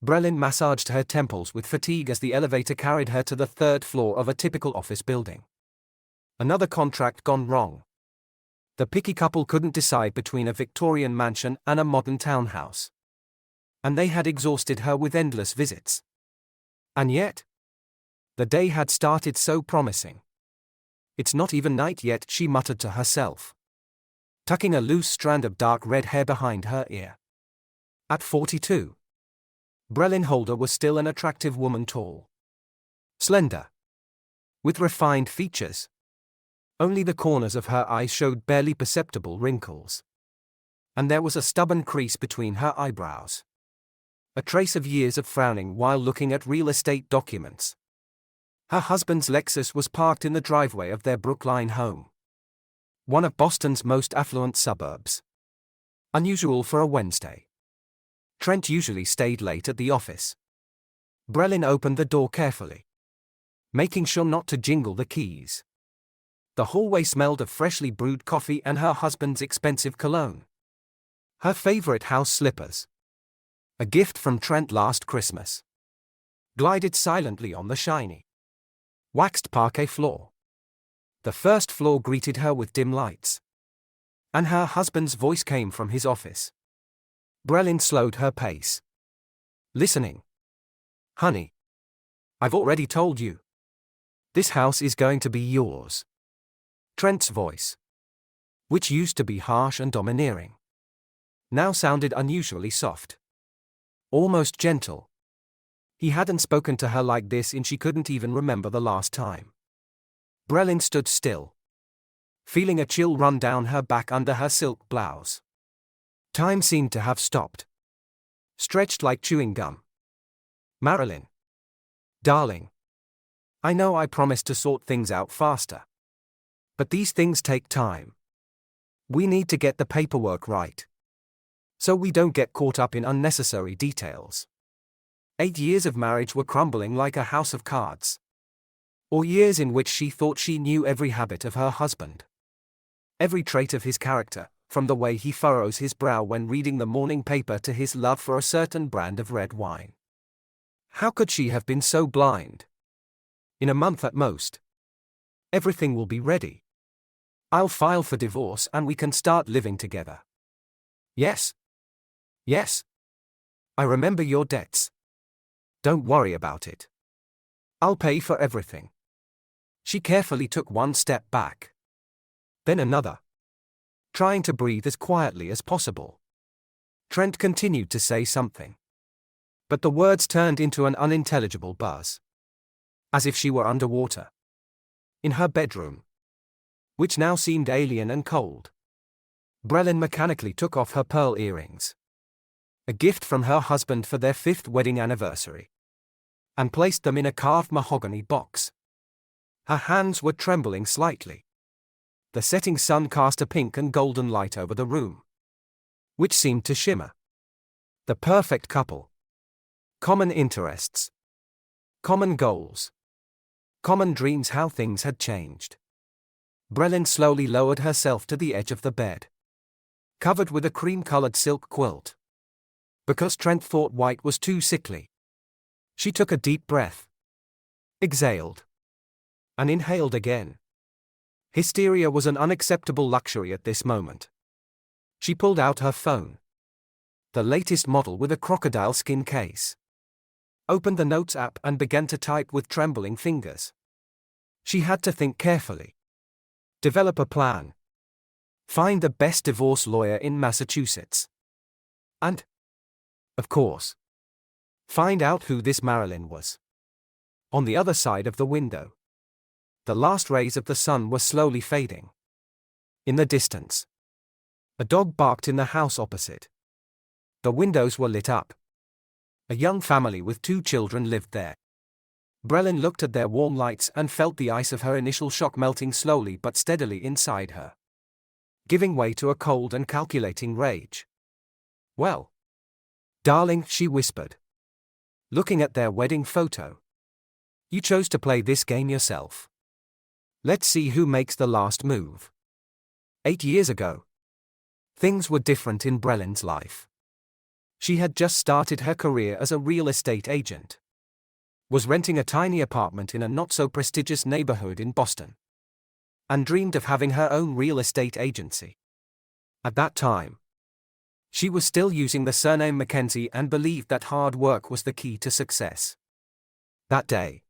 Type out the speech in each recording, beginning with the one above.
Brelin massaged her temples with fatigue as the elevator carried her to the third floor of a typical office building. Another contract gone wrong. The picky couple couldn't decide between a Victorian mansion and a modern townhouse. And they had exhausted her with endless visits. And yet, the day had started so promising. "It's not even night yet," she muttered to herself, tucking a loose strand of dark red hair behind her ear. At 42, Brelin Holder was still an attractive woman, tall, slender, with refined features. Only the corners of her eyes showed barely perceptible wrinkles. And there was a stubborn crease between her eyebrows. A trace of years of frowning while looking at real estate documents. Her husband's Lexus was parked in the driveway of their Brookline home, one of Boston's most affluent suburbs. Unusual for a Wednesday. Trent usually stayed late at the office. Brelin opened the door carefully, making sure not to jingle the keys. The hallway smelled of freshly brewed coffee and her husband's expensive cologne. Her favorite house slippers, a gift from Trent last Christmas, glided silently on the shiny, waxed parquet floor. The first floor greeted her with dim lights, and her husband's voice came from his office. Brelin slowed her pace. "Listening. Honey, I've already told you. This house is going to be yours." Trent's voice, which used to be harsh and domineering, now sounded unusually soft, almost gentle. He hadn't spoken to her like this and she couldn't even remember the last time. Brelin stood still, feeling a chill run down her back under her silk blouse. Time seemed to have stopped, stretched like chewing gum. "Marilyn. Darling. I know I promised to sort things out faster. But these things take time. We need to get the paperwork right, so we don't get caught up in unnecessary details." 8 years of marriage were crumbling like a house of cards. Or years in which she thought she knew every habit of her husband, every trait of his character, from the way he furrows his brow when reading the morning paper to his love for a certain brand of red wine. How could she have been so blind? "In a month at most, everything will be ready. I'll file for divorce and we can start living together." "Yes. Yes. I remember your debts. Don't worry about it. I'll pay for everything." She carefully took one step back, then another, trying to breathe as quietly as possible. Trent continued to say something, but the words turned into an unintelligible buzz, as if she were underwater. In her bedroom, which now seemed alien and cold, Brelin mechanically took off her pearl earrings, a gift from her husband for their 5th wedding anniversary, and placed them in a carved mahogany box. Her hands were trembling slightly. The setting sun cast a pink and golden light over the room, which seemed to shimmer. The perfect couple. Common interests. Common goals. Common dreams. How things had changed. Brelin slowly lowered herself to the edge of the bed, covered with a cream-colored silk quilt, because Trent thought white was too sickly. She took a deep breath, exhaled, and inhaled again. Hysteria was an unacceptable luxury at this moment. She pulled out her phone, the latest model with a crocodile skin case, opened the Notes app and began to type with trembling fingers. She had to think carefully, develop a plan, find the best divorce lawyer in Massachusetts, and, of course, find out who this Marilyn was. On the other side of the window, the last rays of the sun were slowly fading. In the distance, a dog barked in the house opposite. The windows were lit up. A young family with 2 children lived there. Brelin looked at their warm lights and felt the ice of her initial shock melting slowly but steadily inside her, giving way to a cold and calculating rage. "Well, darling," she whispered, looking at their wedding photo, "you chose to play this game yourself. Let's see who makes the last move." 8 years ago, things were different in Brelin's life. She had just started her career as a real estate agent. Was renting a tiny apartment in a not-so-prestigious neighborhood in Boston. And dreamed of having her own real estate agency. At that time, she was still using the surname Mackenzie and believed that hard work was the key to success. That day,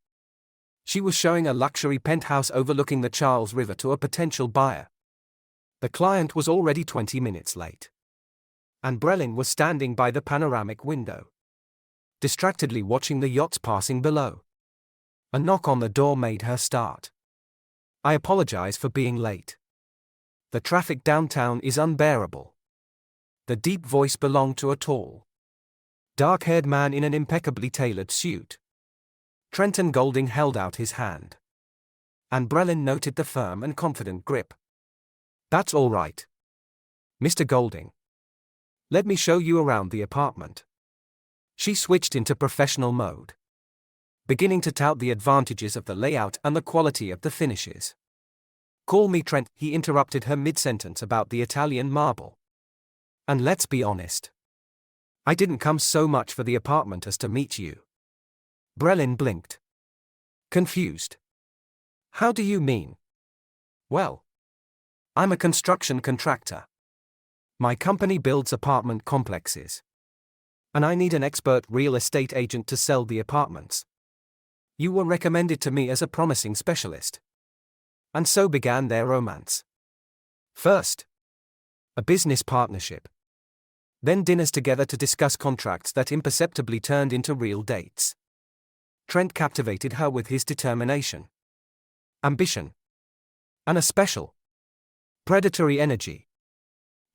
she was showing a luxury penthouse overlooking the Charles River to a potential buyer. The client was already 20 minutes late. And Brelin was standing by the panoramic window, distractedly watching the yachts passing below. A knock on the door made her start. "I apologize for being late. The traffic downtown is unbearable." The deep voice belonged to a tall, dark-haired man in an impeccably tailored suit. Trenton Golding held out his hand. And Brelin noted the firm and confident grip. "That's all right, Mr. Golding. Let me show you around the apartment." She switched into professional mode, beginning to tout the advantages of the layout and the quality of the finishes. "Call me Trent," he interrupted her mid-sentence about the Italian marble. "And let's be honest. I didn't come so much for the apartment as to meet you." Brelin blinked, confused. "How do you mean?" "Well, I'm a construction contractor. My company builds apartment complexes. And I need an expert real estate agent to sell the apartments. You were recommended to me as a promising specialist." And so began their romance. First, a business partnership. Then dinners together to discuss contracts that imperceptibly turned into real dates. Trent captivated her with his determination, ambition, and a special, predatory energy.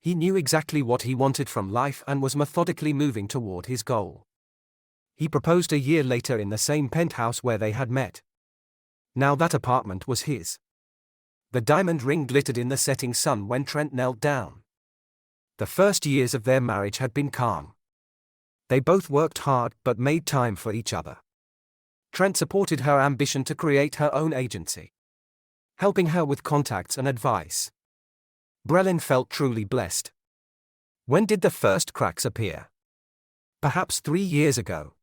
He knew exactly what he wanted from life and was methodically moving toward his goal. He proposed a year later in the same penthouse where they had met. Now that apartment was his. The diamond ring glittered in the setting sun when Trent knelt down. The first years of their marriage had been calm. They both worked hard but made time for each other. Trent supported her ambition to create her own agency, helping her with contacts and advice. Brelin felt truly blessed. When did the first cracks appear? Perhaps 3 years ago,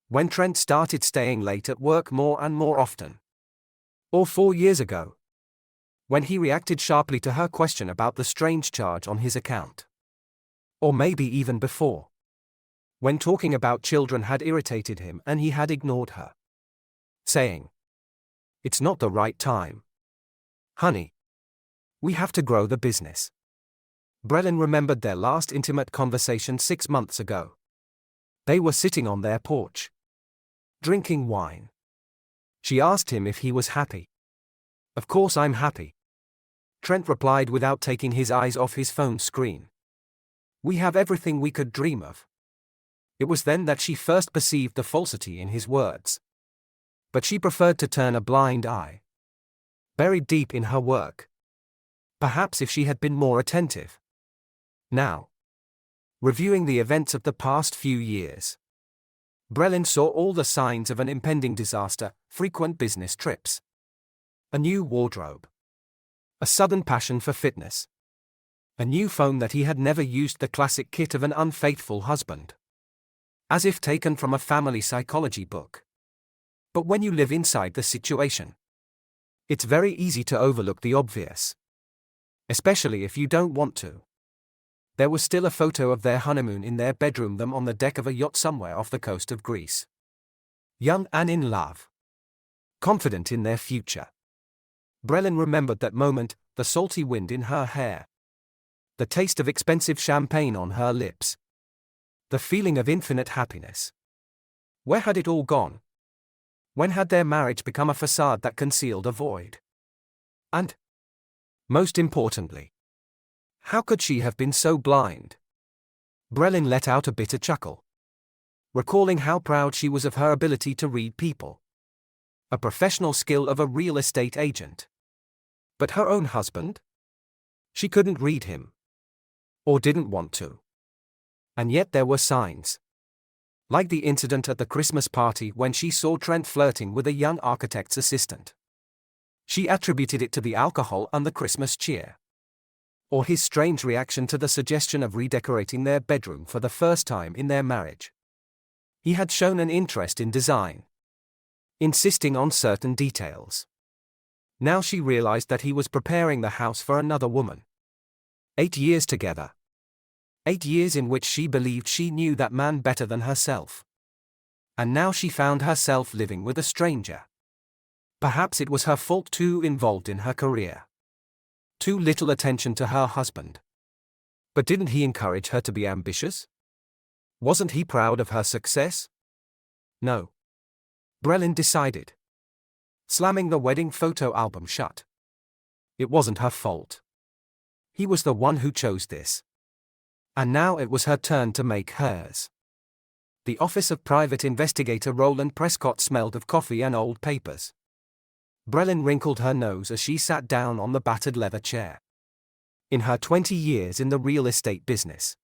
when Trent started staying late at work more and more often. Or 4 years ago, when he reacted sharply to her question about the strange charge on his account. Or maybe even before, when talking about children had irritated him and he had ignored her, saying, "It's not the right time. Honey, we have to grow the business." Brelin remembered their last intimate conversation 6 months ago. They were sitting on their porch, drinking wine. She asked him if he was happy. "Of course I'm happy," Trent replied without taking his eyes off his phone screen. "We have everything we could dream of." It was then that she first perceived the falsity in his words. But she preferred to turn a blind eye. Buried deep in her work. Perhaps if she had been more attentive. Now, reviewing the events of the past few years, Brelin saw all the signs of an impending disaster: frequent business trips, a new wardrobe, a sudden passion for fitness, a new phone that he had never used, the classic kit of an unfaithful husband. As if taken from a family psychology book. But when you live inside the situation, it's very easy to overlook the obvious. Especially if you don't want to. There was still a photo of their honeymoon in their bedroom, them on the deck of a yacht somewhere off the coast of Greece. Young and in love. Confident in their future. Brelin remembered that moment, the salty wind in her hair. The taste of expensive champagne on her lips. The feeling of infinite happiness. Where had it all gone? When had their marriage become a facade that concealed a void? And, most importantly, how could she have been so blind? Brelin let out a bitter chuckle, recalling how proud she was of her ability to read people. A professional skill of a real estate agent. But her own husband? She couldn't read him. Or didn't want to. And yet there were signs. Like the incident at the Christmas party when she saw Trent flirting with a young architect's assistant. She attributed it to the alcohol and the Christmas cheer. or his strange reaction to the suggestion of redecorating their bedroom for the first time in their marriage. He had shown an interest in design, insisting on certain details. Now she realized that he was preparing the house for another woman. 8 years together. 8 years in which she believed she knew that man better than herself. And now she found herself living with a stranger. Perhaps it was her fault, too involved in her career. Too little attention to her husband. But didn't he encourage her to be ambitious? Wasn't he proud of her success? No. Brelin decided, slamming the wedding photo album shut. It wasn't her fault. He was the one who chose this. And now it was her turn to make hers. The office of private investigator Roland Prescott smelled of coffee and old papers. Brelin wrinkled her nose as she sat down on the battered leather chair. In her 20 years in the real estate business,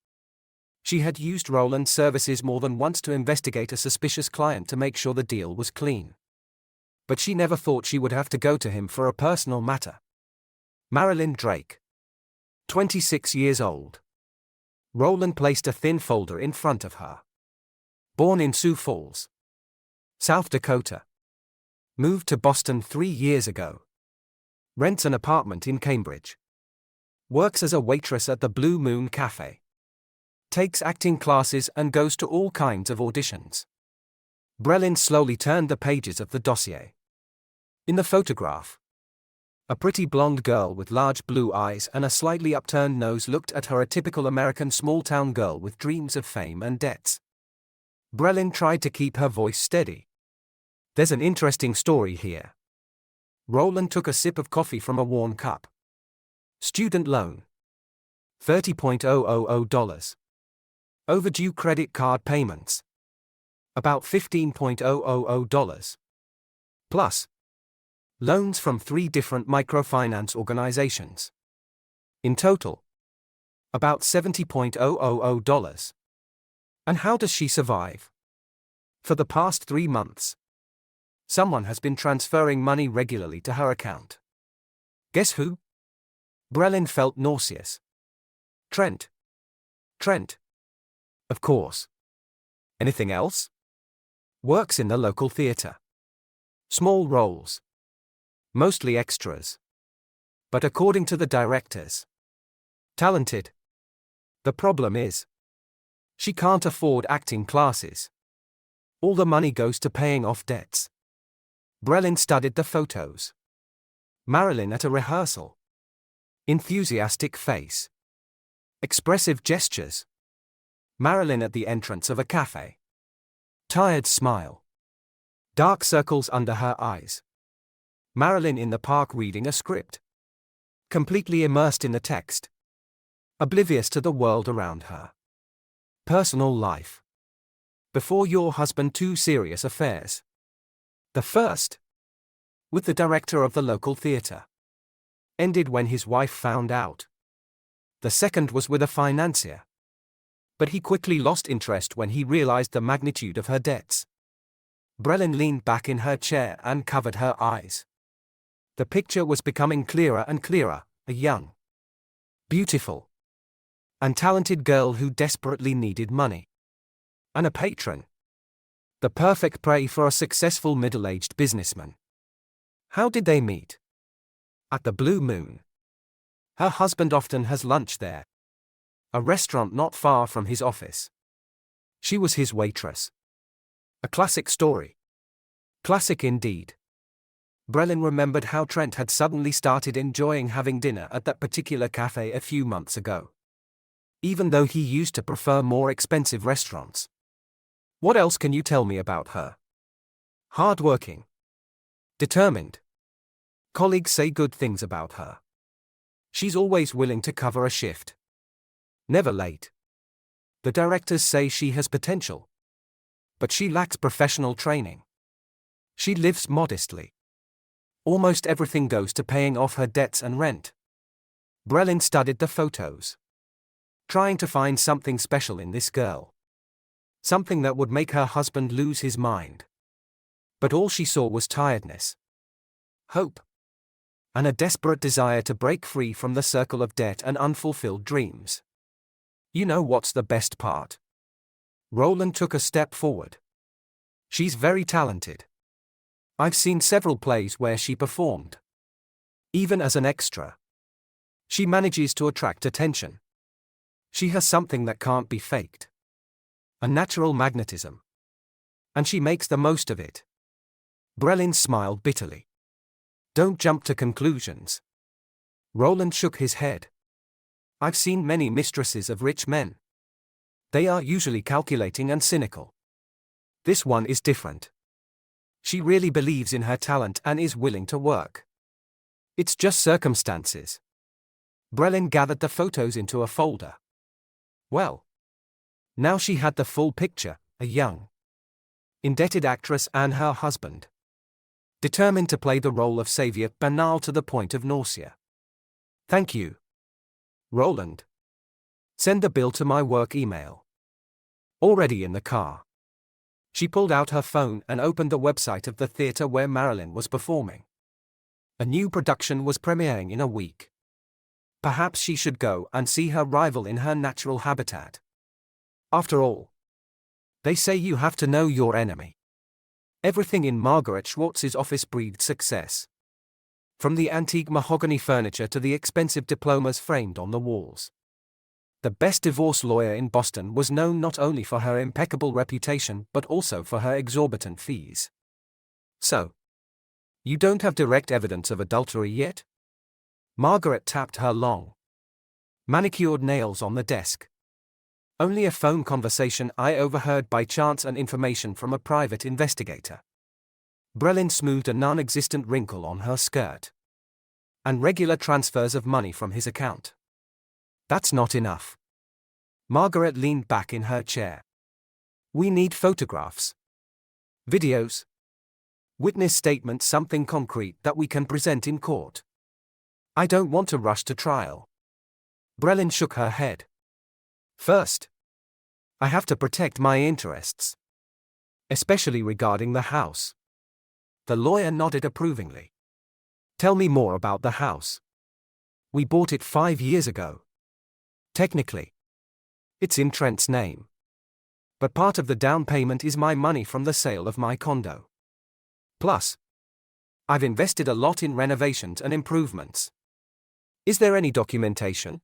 she had used Roland's services more than once to investigate a suspicious client to make sure the deal was clean. But she never thought she would have to go to him for a personal matter. Marilyn Drake, 26 years old. Roland placed a thin folder in front of her. Born in Sioux Falls, South Dakota. Moved to Boston 3 years ago. Rents an apartment in Cambridge. Works as a waitress at the Blue Moon Cafe. Takes acting classes and goes to all kinds of auditions. Brelin slowly turned the pages of the dossier. In the photograph, a pretty blonde girl with large blue eyes and a slightly upturned nose looked at her, a typical American small-town girl with dreams of fame and debts. Brelin tried to keep her voice steady. There's an interesting story here. Roland took a sip of coffee from a worn cup. Student loan. $30,000. Overdue credit card payments. About $15,000. Plus loans from 3 different microfinance organizations. In total, about $70,000. And how does she survive? For the past 3 months, someone has been transferring money regularly to her account. Guess who? Brelin felt nauseous. Trent. Trent. Of course. Anything else? Works in the local theater. Small roles. Mostly extras. But according to the directors, talented. The problem is, she can't afford acting classes. All the money goes to paying off debts. Brelin studied the photos. Marilyn at a rehearsal. Enthusiastic face. Expressive gestures. Marilyn at the entrance of a cafe. Tired smile. Dark circles under her eyes. Marilyn in the park reading a script. Completely immersed in the text. Oblivious to the world around her. Personal life. Before your husband, 2 serious affairs. The first, with the director of the local theater, ended when his wife found out. The second was with a financier. But he quickly lost interest when he realized the magnitude of her debts. Brelin leaned back in her chair and covered her eyes. The picture was becoming clearer and clearer, a young, beautiful, and talented girl who desperately needed money. And a patron. The perfect prey for a successful middle-aged businessman. How did they meet? At the Blue Moon. Her husband often has lunch there. A restaurant not far from his office. She was his waitress. A classic story. Classic indeed. Brelin remembered how Trent had suddenly started enjoying having dinner at that particular cafe a few months ago. Even though he used to prefer more expensive restaurants. What else can you tell me about her? Hardworking. Determined. Colleagues say good things about her. She's always willing to cover a shift. Never late. The directors say she has potential. But she lacks professional training. She lives modestly. Almost everything goes to paying off her debts and rent. Brelin studied the photos. Trying to find something special in this girl. Something that would make her husband lose his mind. But all she saw was tiredness. Hope. and a desperate desire to break free from the circle of debt and unfulfilled dreams. You know what's the best part? Roland took a step forward. She's very talented. I've seen several plays where she performed. Even as an extra, she manages to attract attention. She has something that can't be faked. A natural magnetism. And she makes the most of it. Brelin smiled bitterly. Don't jump to conclusions. Roland shook his head. I've seen many mistresses of rich men. They are usually calculating and cynical. This one is different. She really believes in her talent and is willing to work. It's just circumstances. Brelin gathered the photos into a folder. Well, now she had the full picture, a young, indebted actress and her husband, determined to play the role of savior, banal to the point of nausea. Thank you, Roland. Send the bill to my work email. Already in the car, she pulled out her phone and opened the website of the theater where Marilyn was performing. A new production was premiering in a week. Perhaps she should go and see her rival in her natural habitat. After all, they say you have to know your enemy. Everything in Margaret Schwartz's office breathed success. From the antique mahogany furniture to the expensive diplomas framed on the walls. The best divorce lawyer in Boston was known not only for her impeccable reputation but also for her exorbitant fees. So, you don't have direct evidence of adultery yet? Margaret tapped her long, manicured nails on the desk. Only a phone conversation I overheard by chance and information from a private investigator. Brelin smoothed a non-existent wrinkle on her skirt. And regular transfers of money from his account. That's not enough. Margaret leaned back in her chair. We need photographs. Videos. Witness statements, something concrete that we can present in court. I don't want to rush to trial. Brelin shook her head. First, I have to protect my interests. Especially regarding the house. The lawyer nodded approvingly. Tell me more about the house. We bought it 5 years ago. Technically, it's in Trent's name. But part of the down payment is my money from the sale of my condo. Plus, I've invested a lot in renovations and improvements. Is there any documentation?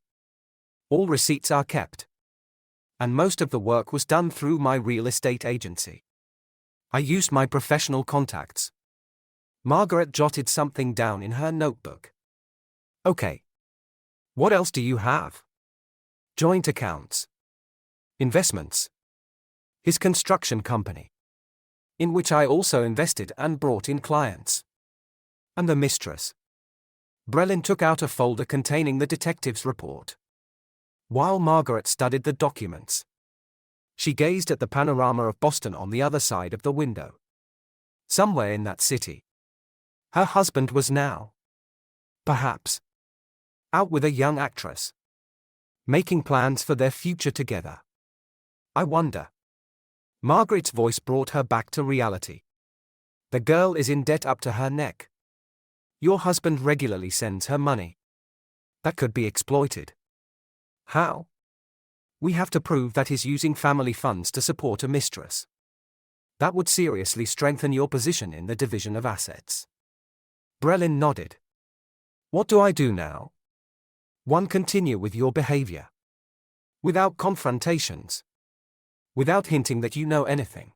All receipts are kept. And most of the work was done through my real estate agency. I used my professional contacts. Margaret jotted something down in her notebook. Okay. What else do you have? Joint accounts. Investments. His construction company, in which I also invested and brought in clients. And the mistress. Brelin took out a folder containing the detective's report. While Margaret studied the documents, she gazed at the panorama of Boston on the other side of the window. Somewhere in that city, her husband was now, perhaps, out with a young actress, making plans for their future together. I wonder. Margaret's voice brought her back to reality. The girl is in debt up to her neck. Your husband regularly sends her money. That could be exploited. How? We have to prove that he's using family funds to support a mistress. That would seriously strengthen your position in the division of assets. Brelin nodded. What do I do now? 1. Continue with your behavior. Without confrontations. Without hinting that you know anything.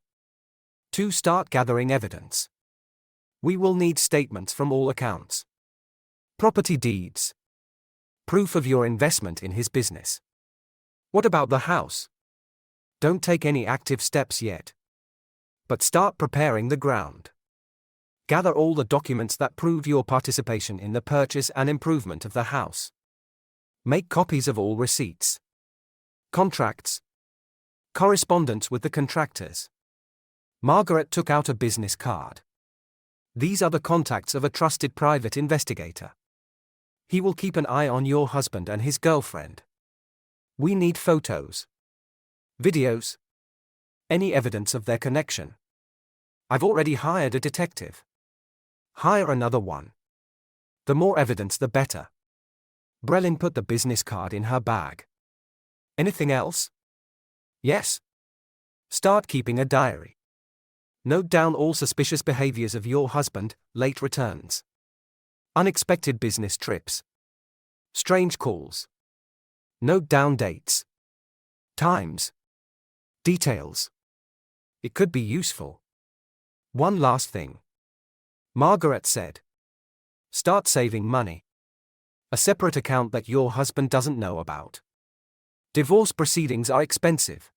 2. Start gathering evidence. We will need statements from all accounts. Property deeds. Proof of your investment in his business. What about the house? Don't take any active steps yet. But start preparing the ground. Gather all the documents that prove your participation in the purchase and improvement of the house. Make copies of all receipts. Contracts. Correspondence with the contractors. Margaret took out a business card. These are the contacts of a trusted private investigator. He will keep an eye on your husband and his girlfriend. We need photos. Videos. Any evidence of their connection. I've already hired a detective. Hire another one. The more evidence the better. Brelin put the business card in her bag. Anything else? Yes. Start keeping a diary. Note down all suspicious behaviors of your husband, late returns, unexpected business trips, strange calls. Note down dates, times, details. It could be useful. One last thing. Margaret said. Start saving money. A separate account that your husband doesn't know about. Divorce proceedings are expensive,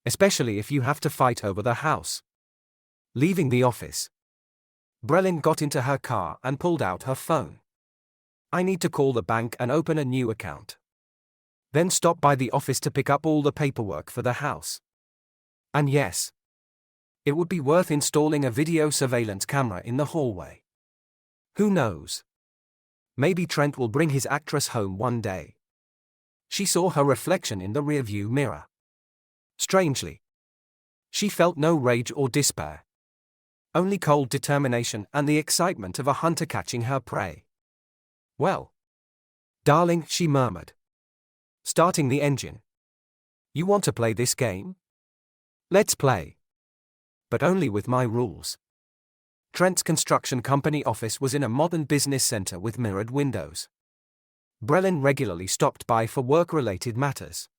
especially if you have to fight over the house. Leaving the office, Brelin got into her car and pulled out her phone. I need to call the bank and open a new account. Then stop by the office to pick up all the paperwork for the house. And yes, it would be worth installing a video surveillance camera in the hallway. Who knows? Maybe Trent will bring his actress home one day. She saw her reflection in the rearview mirror. Strangely, she felt no rage or despair. Only cold determination and the excitement of a hunter catching her prey. Well, darling, she murmured, starting the engine. You want to play this game? Let's play. But only with my rules. Trent's construction company office was in a modern business center with mirrored windows. Brelin regularly stopped by for work-related matters,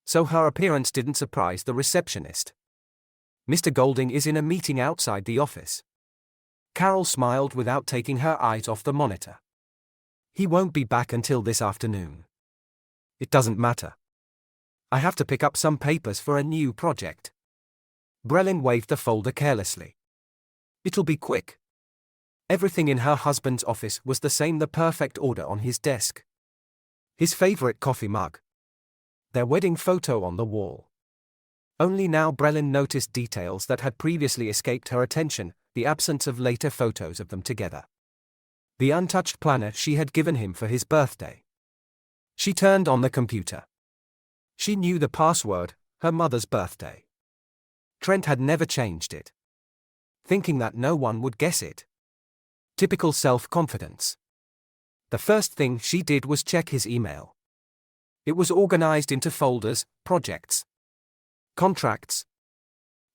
so her appearance didn't surprise the receptionist. Mr. Golding is in a meeting outside the office. Carol smiled without taking her eyes off the monitor. He won't be back until this afternoon. It doesn't matter. I have to pick up some papers for a new project. Brelin waved the folder carelessly. It'll be quick. Everything in her husband's office was the same, the perfect order on his desk. His favorite coffee mug. Their wedding photo on the wall. Only now Brelin noticed details that had previously escaped her attention, the absence of later photos of them together. The untouched planner she had given him for his birthday. She turned on the computer. She knew the password, her mother's birthday. Trent had never changed it, thinking that no one would guess it. Typical self-confidence. The first thing she did was check his email. It was organized into folders, projects, contracts,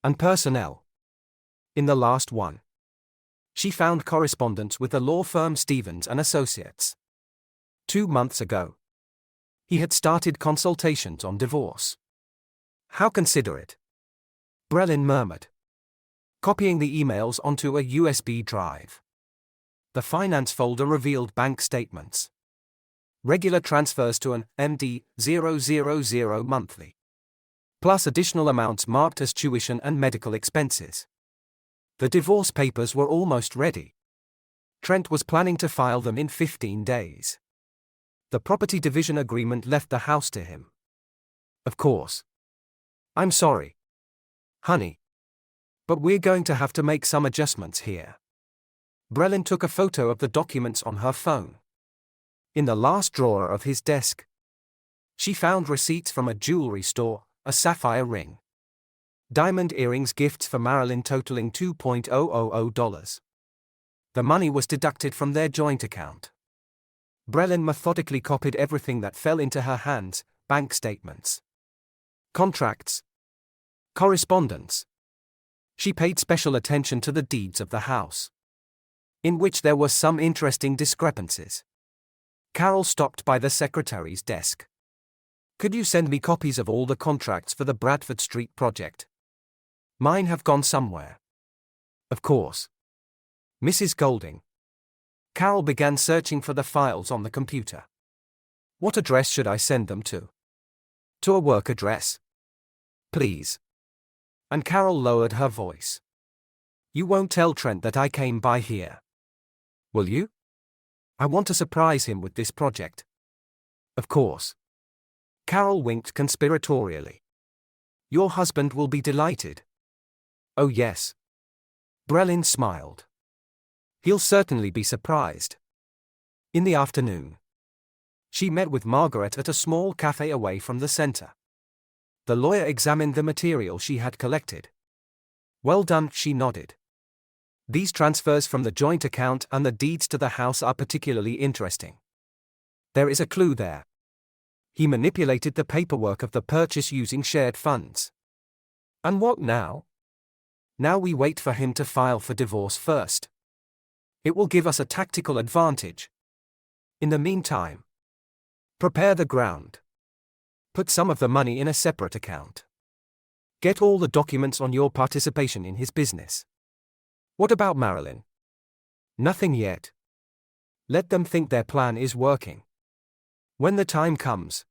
and personnel. In the last one, she found correspondence with the law firm Stevens and Associates. 2 months ago, he had started consultations on divorce. How considerate, Brelin murmured, copying the emails onto a USB drive. The finance folder revealed bank statements. Regular transfers to an MD-000 monthly. Plus additional amounts marked as tuition and medical expenses. The divorce papers were almost ready. Trent was planning to file them in 15 days. The property division agreement left the house to him. Of course. I'm sorry, honey, but we're going to have to make some adjustments here. Brelin took a photo of the documents on her phone. In the last drawer of his desk, she found receipts from a jewelry store, a sapphire ring, diamond earrings, gifts for Marilyn totaling $2,000. The money was deducted from their joint account. Brelin methodically copied everything that fell into her hands: bank statements, contracts, correspondence. She paid special attention to the deeds of the house, in which there were some interesting discrepancies. Carol stopped by the secretary's desk. Could you send me copies of all the contracts for the Bradford Street project? Mine have gone somewhere. Of course. Mrs. Golding. Carol began searching for the files on the computer. What address should I send them to? To a work address, please. And Carol lowered her voice. You won't tell Trent that I came by here, will you? I want to surprise him with this project. Of course. Carol winked conspiratorially. Your husband will be delighted. Oh yes. Brelin smiled. He'll certainly be surprised. In the afternoon, she met with Margaret at a small cafe away from the center. The lawyer examined the material she had collected. Well done, she nodded. These transfers from the joint account and the deeds to the house are particularly interesting. There is a clue there. He manipulated the paperwork of the purchase using shared funds. And what now? Now we wait for him to file for divorce first. It will give us a tactical advantage. In the meantime, prepare the ground. Put some of the money in a separate account. Get all the documents on your participation in his business. What about Marilyn? Nothing yet. Let them think their plan is working. When the time comes,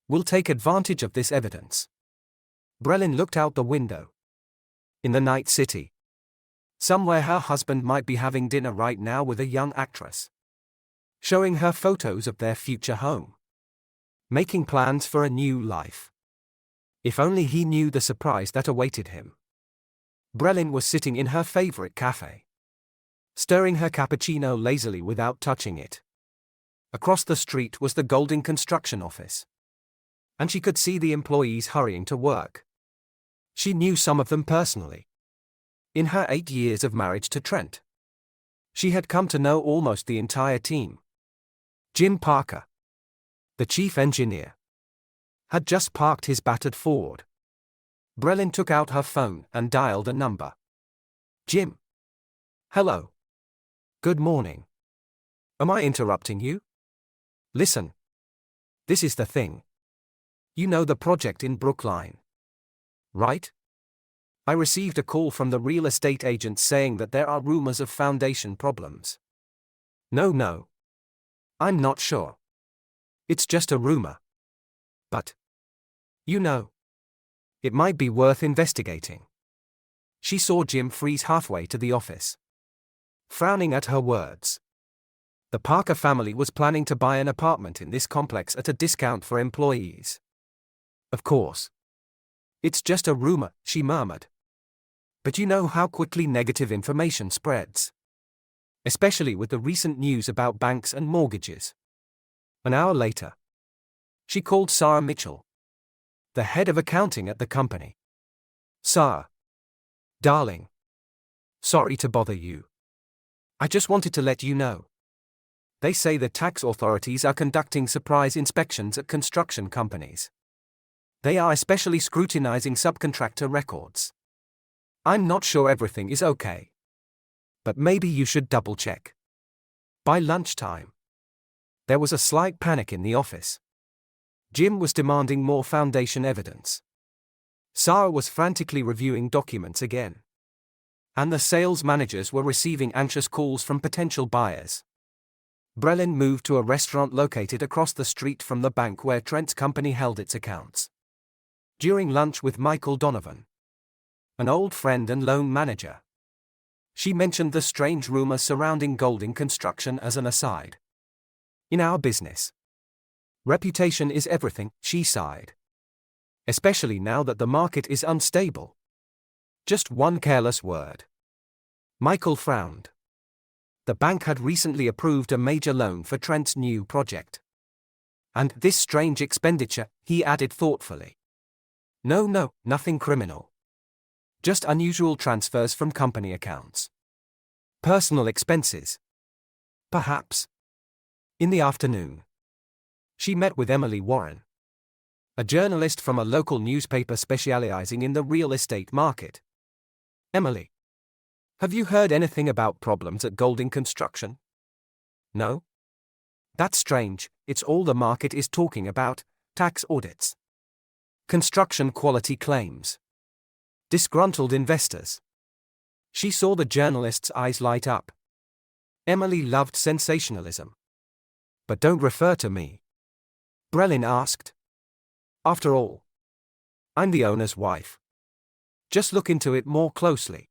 we'll take advantage of this evidence. Brelin looked out the window. In the night city. Somewhere her husband might be having dinner right now with a young actress. Showing her photos of their future home. Making plans for a new life. If only he knew the surprise that awaited him. Brelin was sitting in her favorite cafe. Stirring her cappuccino lazily without touching it. Across the street was the Golding construction office. And she could see the employees hurrying to work. She knew some of them personally. In her 8 years of marriage to Trent, she had come to know almost the entire team. Jim Parker, the chief engineer, had just parked his battered Ford. Brelin took out her phone and dialed a number. Jim. Hello. Good morning. Am I interrupting you? Listen. This is the thing. You know the project in Brookline, right? I received a call from the real estate agent saying that there are rumors of foundation problems. No. I'm not sure. It's just a rumor. But, you know, it might be worth investigating. She saw Jim freeze halfway to the office. Frowning at her words. The Parker family was planning to buy an apartment in this complex at a discount for employees. Of course. It's just a rumor, she murmured. But you know how quickly negative information spreads. Especially with the recent news about banks and mortgages. An hour later, she called Sarah Mitchell, the head of accounting at the company. Sarah. Darling. Sorry to bother you. I just wanted to let you know. They say the tax authorities are conducting surprise inspections at construction companies. They are especially scrutinizing subcontractor records. I'm not sure everything is okay. But maybe you should double-check. By lunchtime, there was a slight panic in the office. Jim was demanding more foundation evidence. Sarah was frantically reviewing documents again. And the sales managers were receiving anxious calls from potential buyers. Brelin moved to a restaurant located across the street from the bank where Trent's company held its accounts. During lunch with Michael Donovan, an old friend and loan manager, she mentioned the strange rumors surrounding Golding Construction as an aside. In our business, reputation is everything, she sighed. Especially now that the market is unstable. Just one careless word. Michael frowned. The bank had recently approved a major loan for Trent's new project. And this strange expenditure, he added thoughtfully. No, nothing criminal. Just unusual transfers from company accounts. Personal expenses. Perhaps. In the afternoon, she met with Emily Warren, a journalist from a local newspaper specializing in the real estate market. Emily, have you heard anything about problems at Golding Construction? No? That's strange, it's all the market is talking about, tax audits. Construction quality claims. Disgruntled investors. She saw the journalist's eyes light up. Emily loved sensationalism. But don't refer to me. Brelin asked. After all, I'm the owner's wife. Just look into it more closely.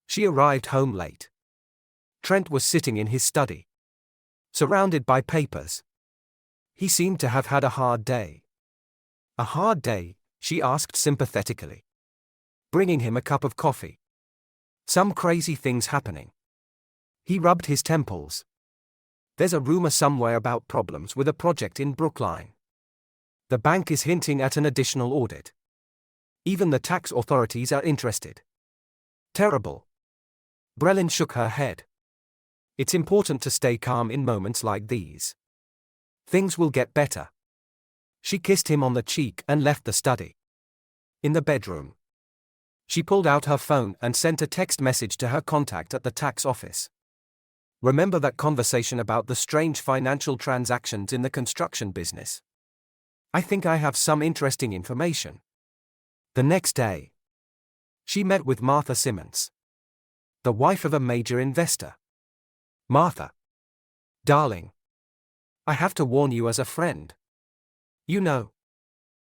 She arrived home late. Trent was sitting in his study, surrounded by papers. He seemed to have had a hard day. A hard day, she asked sympathetically, bringing him a cup of coffee. Some crazy things happening. He rubbed his temples. There's a rumor somewhere about problems with a project in Brookline. The bank is hinting at an additional audit. Even the tax authorities are interested. Terrible. Brelin shook her head. It's important to stay calm in moments like these. Things will get better. She kissed him on the cheek and left the study. In the bedroom, she pulled out her phone and sent a text message to her contact at the tax office. Remember that conversation about the strange financial transactions in the construction business? I think I have some interesting information. The next day, she met with Martha Simmons, the wife of a major investor. Martha. Darling. I have to warn you as a friend. You know,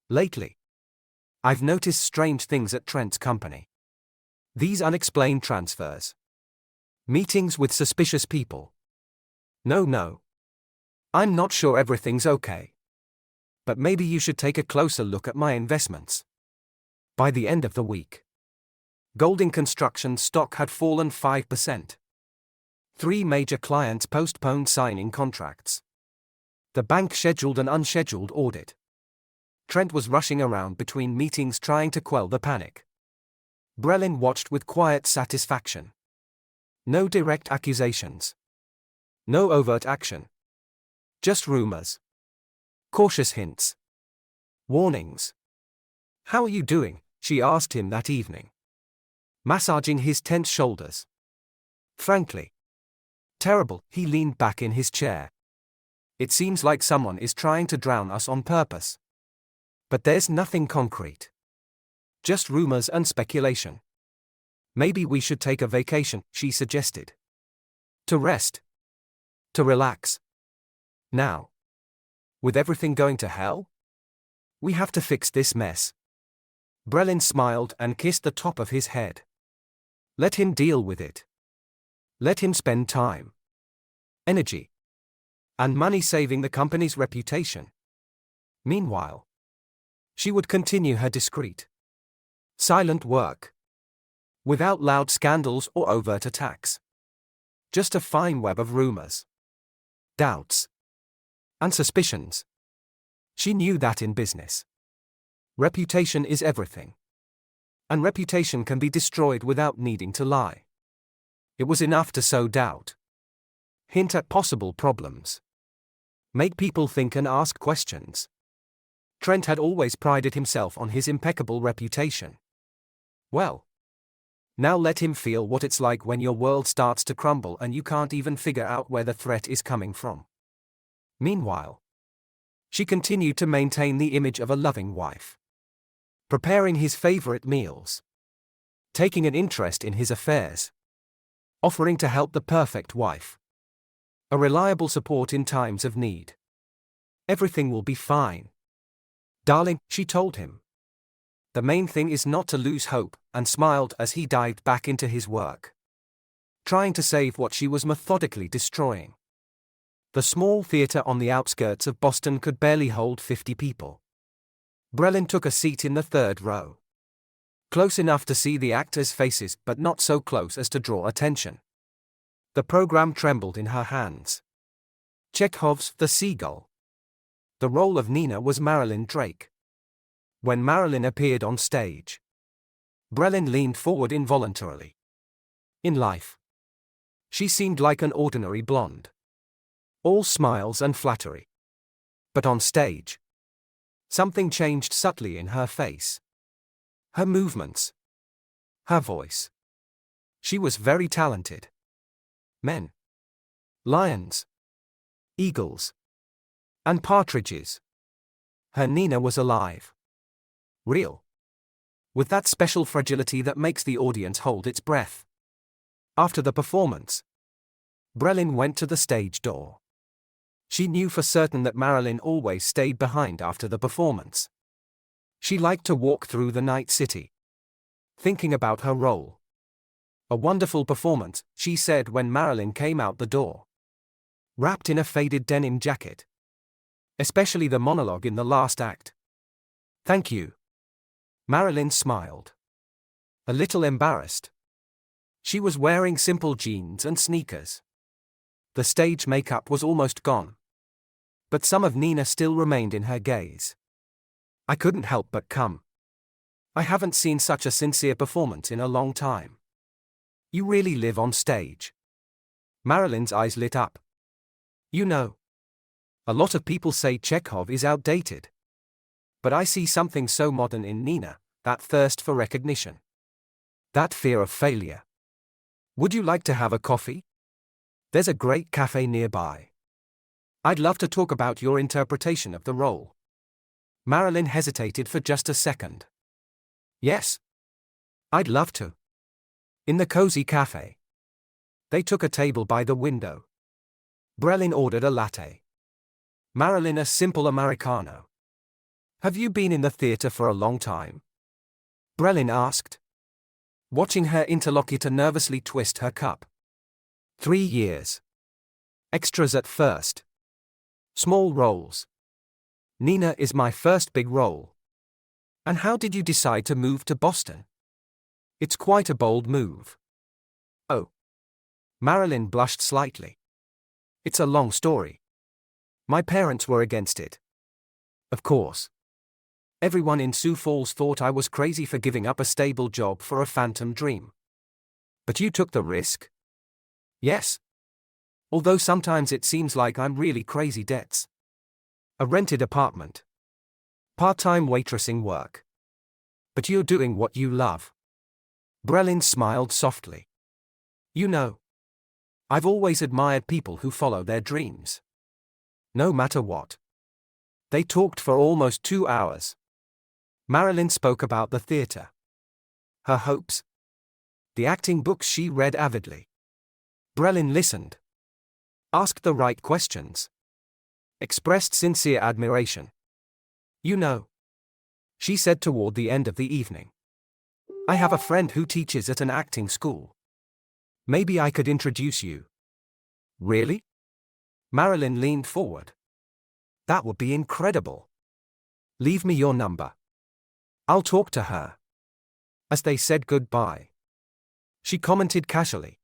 lately, I've noticed strange things at Trent's company. These unexplained transfers. Meetings with suspicious people. No. I'm not sure everything's okay. But maybe you should take a closer look at my investments. By the end of the week, Golding Construction stock had fallen 5%. 3 major clients postponed signing contracts. The bank scheduled an unscheduled audit. Trent was rushing around between meetings trying to quell the panic. Brelin watched with quiet satisfaction. No direct accusations. No overt action. Just rumors. Cautious hints. Warnings. How are you doing? She asked him that evening, massaging his tense shoulders. Frankly, terrible. He leaned back in his chair. It seems like someone is trying to drown us on purpose. But there's nothing concrete. Just rumors and speculation. Maybe we should take a vacation, she suggested. To rest. To relax. Now. With everything going to hell? We have to fix this mess. Brelin smiled and kissed the top of his head. Let him deal with it. Let him spend time, energy, and money saving the company's reputation. Meanwhile, she would continue her discreet, silent work. Without loud scandals or overt attacks. Just a fine web of rumors, doubts, and suspicions. She knew that in business, reputation is everything. And reputation can be destroyed without needing to lie. It was enough to sow doubt. Hint at possible problems. Make people think and ask questions. Trent had always prided himself on his impeccable reputation. Well, now let him feel what it's like when your world starts to crumble and you can't even figure out where the threat is coming from. Meanwhile, she continued to maintain the image of a loving wife. Preparing his favorite meals. Taking an interest in his affairs. Offering to help the perfect wife. A reliable support in times of need. Everything will be fine. Darling, she told him. The main thing is not to lose hope, and smiled as he dived back into his work. Trying to save what she was methodically destroying. The small theater on the outskirts of Boston could barely hold 50 people. Brelin took a seat in the third row. Close enough to see the actors' faces, but not so close as to draw attention. The program trembled in her hands. Chekhov's The Seagull. The role of Nina was Marilyn Drake. When Marilyn appeared on stage, Brelin leaned forward involuntarily. In life, she seemed like an ordinary blonde. All smiles and flattery. But on stage, something changed subtly in her face. Her movements. Her voice. She was very talented. Men. Lions. Eagles. And partridges. Her Nina was alive. Real. With that special fragility that makes the audience hold its breath. After the performance, Brelin went to the stage door. She knew for certain that Marilyn always stayed behind after the performance. She liked to walk through the night city, thinking about her role. A wonderful performance, she said when Marilyn came out the door. Wrapped in a faded denim jacket. Especially the monologue in the last act. Thank you. Marilyn smiled. A little embarrassed. She was wearing simple jeans and sneakers. The stage makeup was almost gone. But some of Nina still remained in her gaze. I couldn't help but come. I haven't seen such a sincere performance in a long time. You really live on stage. Marilyn's eyes lit up. You know, a lot of people say Chekhov is outdated. But I see something so modern in Nina, that thirst for recognition. That fear of failure. Would you like to have a coffee? There's a great cafe nearby. I'd love to talk about your interpretation of the role. Marilyn hesitated for just a second. Yes. I'd love to. In the cozy cafe. They took a table by the window. Brelin ordered a latte. Marilyn a simple Americano. Have you been in the theater for a long time? Brelin asked, watching her interlocutor nervously twist her cup. 3 years. Extras at first. Small roles. Nina is my first big role. And how did you decide to move to Boston? It's quite a bold move. Oh. Marilyn blushed slightly. It's a long story. My parents were against it. Of course. Everyone in Sioux Falls thought I was crazy for giving up a stable job for a phantom dream. But you took the risk? Yes. Although sometimes it seems like I'm really crazy. Debts. A rented apartment. Part-time waitressing work. But you're doing what you love. Brelin smiled softly. You know, I've always admired people who follow their dreams. No matter what. They talked for almost 2 hours. Marilyn spoke about the theater. Her hopes. The acting books she read avidly. Brelin listened. Asked the right questions. Expressed sincere admiration. You know, she said toward the end of the evening, I have a friend who teaches at an acting school. Maybe I could introduce you. Really? Marilyn leaned forward. That would be incredible. Leave me your number. I'll talk to her. As they said goodbye, she commented casually,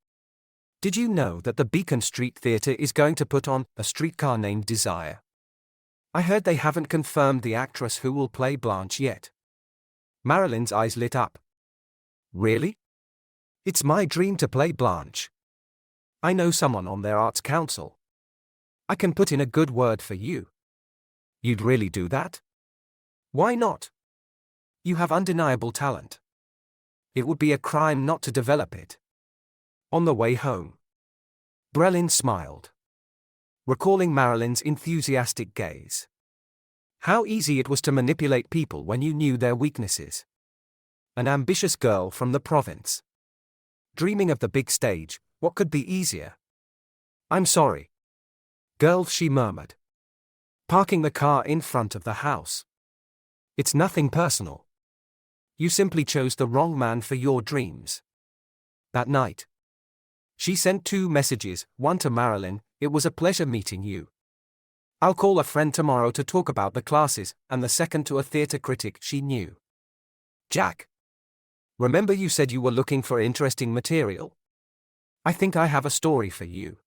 did you know that the Beacon Street Theater is going to put on A Streetcar Named Desire? I heard they haven't confirmed the actress who will play Blanche yet. Marilyn's eyes lit up. Really? It's my dream to play Blanche. I know someone on their arts council. I can put in a good word for you. You'd really do that? Why not? You have undeniable talent. It would be a crime not to develop it. On the way home, Brelin smiled, recalling Marilyn's enthusiastic gaze. How easy it was to manipulate people when you knew their weaknesses. An ambitious girl from the province. Dreaming of the big stage, what could be easier? I'm sorry. Girl, she murmured, parking the car in front of the house. It's nothing personal. You simply chose the wrong man for your dreams. That night, she sent 2 messages, one to Marilyn, it was a pleasure meeting you. I'll call a friend tomorrow to talk about the classes, and the second to a theater critic she knew. Jack. Remember you said you were looking for interesting material? I think I have a story for you.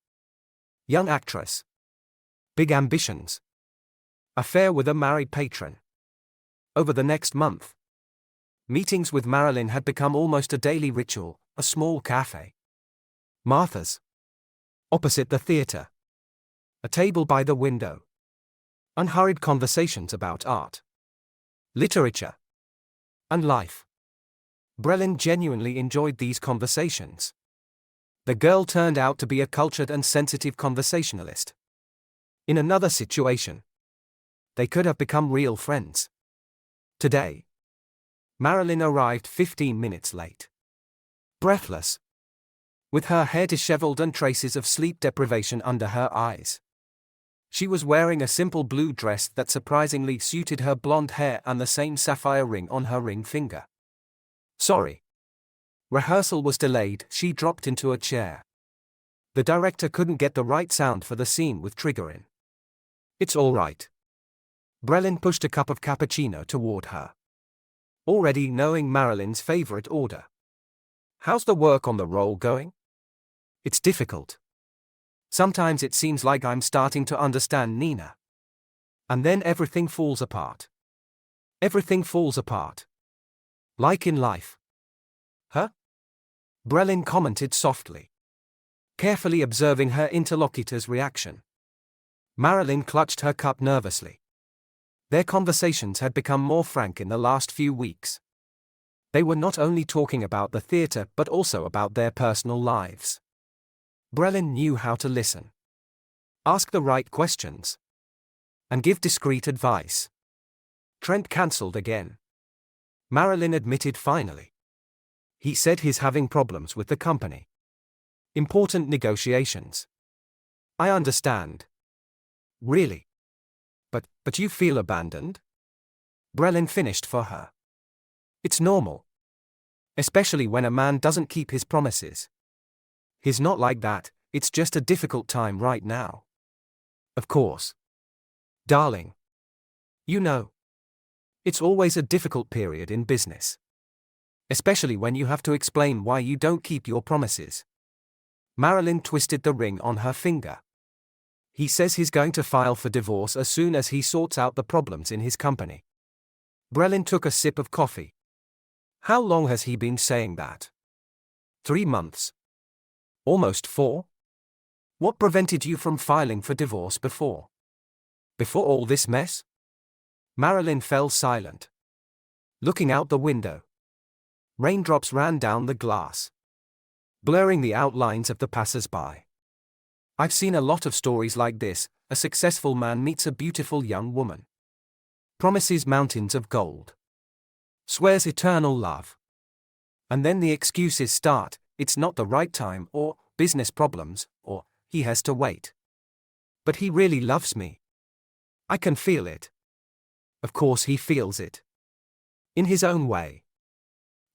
Young actress. Big ambitions. Affair with a married patron. Over the next month, meetings with Marilyn had become almost a daily ritual, a small cafe. Martha's. Opposite the theater. A table by the window. Unhurried conversations about art, literature, and life. Brelin genuinely enjoyed these conversations. The girl turned out to be a cultured and sensitive conversationalist. In another situation, they could have become real friends. Today, Marilyn arrived 15 minutes late. Breathless, with her hair disheveled and traces of sleep deprivation under her eyes. She was wearing a simple blue dress that surprisingly suited her blonde hair and the same sapphire ring on her ring finger. Sorry. Rehearsal was delayed, she dropped into a chair. The director couldn't get the right sound for the scene with Trigger in. It's all right. Brelin pushed a cup of cappuccino toward her, already knowing Marilyn's favorite order. How's the work on the role going? It's difficult. Sometimes it seems like I'm starting to understand Nina. And then everything falls apart. Everything falls apart. Like in life. Huh? Brelin commented softly, carefully observing her interlocutor's reaction. Marilyn clutched her cup nervously. Their conversations had become more frank in the last few weeks. They were not only talking about the theater but also about their personal lives. Brelin knew how to listen, ask the right questions, and give discreet advice. Trent cancelled again. Marilyn admitted finally. He said he's having problems with the company. Important negotiations. I understand. Really? But you feel abandoned? Brelin finished for her. It's normal. Especially when a man doesn't keep his promises. He's not like that, it's just a difficult time right now. Of course. Darling. You know. It's always a difficult period in business. Especially when you have to explain why you don't keep your promises. Marilyn twisted the ring on her finger. He says he's going to file for divorce as soon as he sorts out the problems in his company. Brelin took a sip of coffee. How long has he been saying that? 3 months. Almost 4? What prevented you from filing for divorce before? Before all this mess? Marilyn fell silent, looking out the window. Raindrops ran down the glass, blurring the outlines of the passers-by. I've seen a lot of stories like this. A successful man meets a beautiful young woman, promises mountains of gold, swears eternal love. And then the excuses start: it's not the right time, or business problems, or he has to wait. But he really loves me. I can feel it. Of course he feels it. In his own way.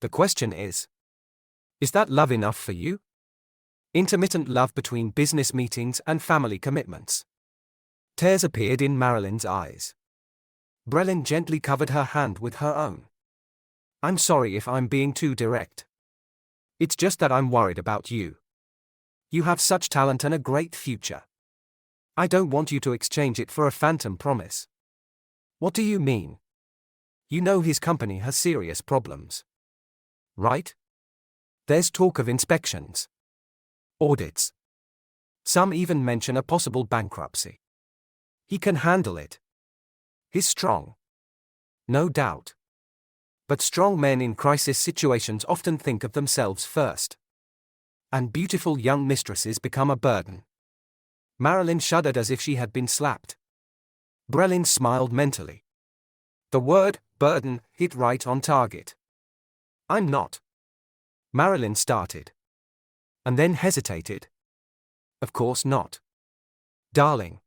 The question is that love enough for you? Intermittent love between business meetings and family commitments. Tears appeared in Marilyn's eyes. Brelin gently covered her hand with her own. I'm sorry if I'm being too direct. It's just that I'm worried about you. You have such talent and a great future. I don't want you to exchange it for a phantom promise. What do you mean? You know his company has serious problems. Right? There's talk of inspections. Audits. Some even mention a possible bankruptcy. He can handle it. He's strong. No doubt. But strong men in crisis situations often think of themselves first. And beautiful young mistresses become a burden. Marilyn shuddered as if she had been slapped. Brelin smiled mentally. The word, burden, hit right on target. I'm not. Marilyn started. And then hesitated. Of course not. Darling.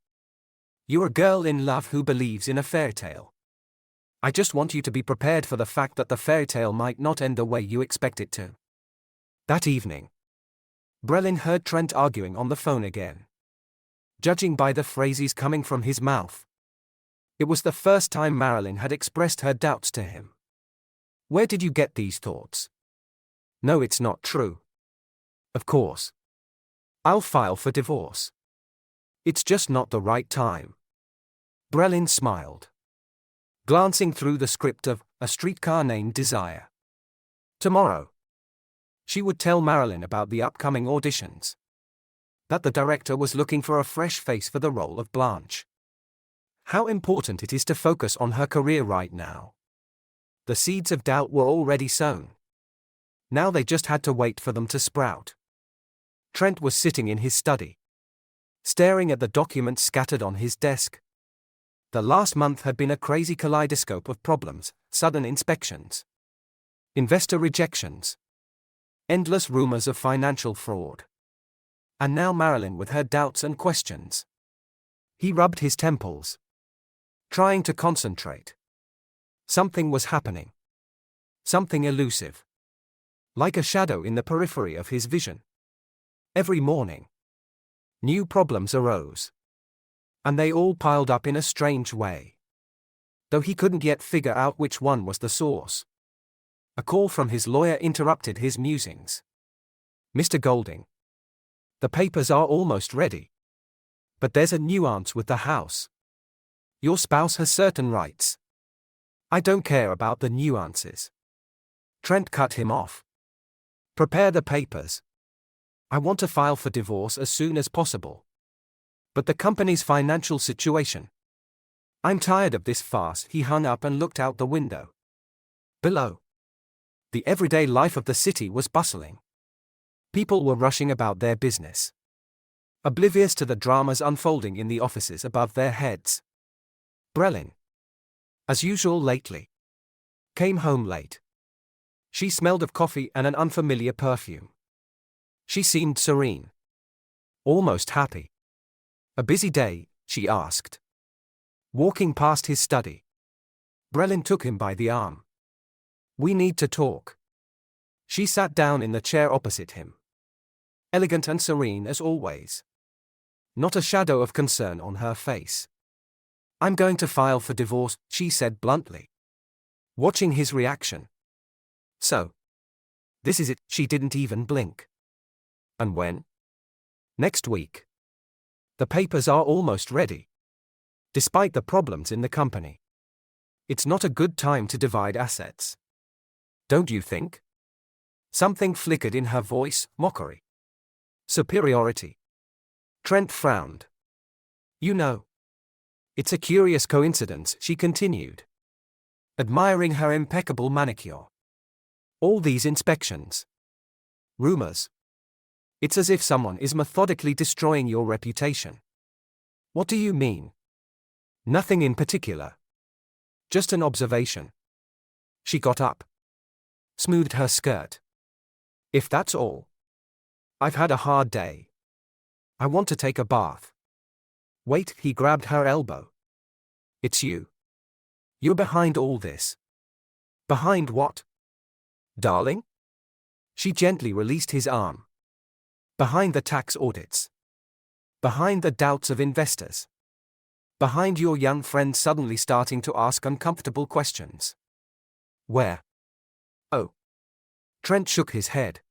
You're a girl in love who believes in a fairy tale. I just want you to be prepared for the fact that the fairy tale might not end the way you expect it to. That evening, Brelin heard Trent arguing on the phone again. Judging by the phrases coming from his mouth, it was the first time Marilyn had expressed her doubts to him. Where did you get these thoughts? No, it's not true. Of course. I'll file for divorce. It's just not the right time. Brelin smiled, glancing through the script of A Streetcar Named Desire. Tomorrow, she would tell Marilyn about the upcoming auditions. That the director was looking for a fresh face for the role of Blanche. How important it is to focus on her career right now. The seeds of doubt were already sown. Now they just had to wait for them to sprout. Trent was sitting in his study, staring at the documents scattered on his desk. The last month had been a crazy kaleidoscope of problems: sudden inspections, investor rejections, endless rumors of financial fraud. And now Marilyn with her doubts and questions. He rubbed his temples, trying to concentrate. Something was happening. Something elusive. Like a shadow in the periphery of his vision. Every morning, new problems arose. And they all piled up in a strange way. Though he couldn't yet figure out which one was the source. A call from his lawyer interrupted his musings. Mr. Golding. The papers are almost ready. But there's a nuance with the house. Your spouse has certain rights. I don't care about the nuances. Trent cut him off. Prepare the papers. I want to file for divorce as soon as possible. But the company's financial situation. I'm tired of this farce. He hung up and looked out the window. Below, the everyday life of the city was bustling. People were rushing about their business, oblivious to the dramas unfolding in the offices above their heads. Brelin, as usual lately, came home late. She smelled of coffee and an unfamiliar perfume. She seemed serene, almost happy. A busy day, she asked. Walking past his study, Brelin took him by the arm. We need to talk. She sat down in the chair opposite him, elegant and serene as always. Not a shadow of concern on her face. I'm going to file for divorce, she said bluntly, watching his reaction. So, this is it. She didn't even blink. And when? Next week. The papers are almost ready. Despite the problems in the company, it's not a good time to divide assets. Don't you think? Something flickered in her voice, mockery. Superiority. Trent frowned. You know, it's a curious coincidence, she continued, admiring her impeccable manicure. All these inspections. Rumors. It's as if someone is methodically destroying your reputation. What do you mean? Nothing in particular. Just an observation. She got up, smoothed her skirt. If that's all. I've had a hard day. I want to take a bath. Wait, he grabbed her elbow. It's you. You're behind all this. Behind what? Darling? She gently released his arm. Behind the tax audits. Behind the doubts of investors. Behind your young friend suddenly starting to ask uncomfortable questions. Where? Oh. Trent shook his head.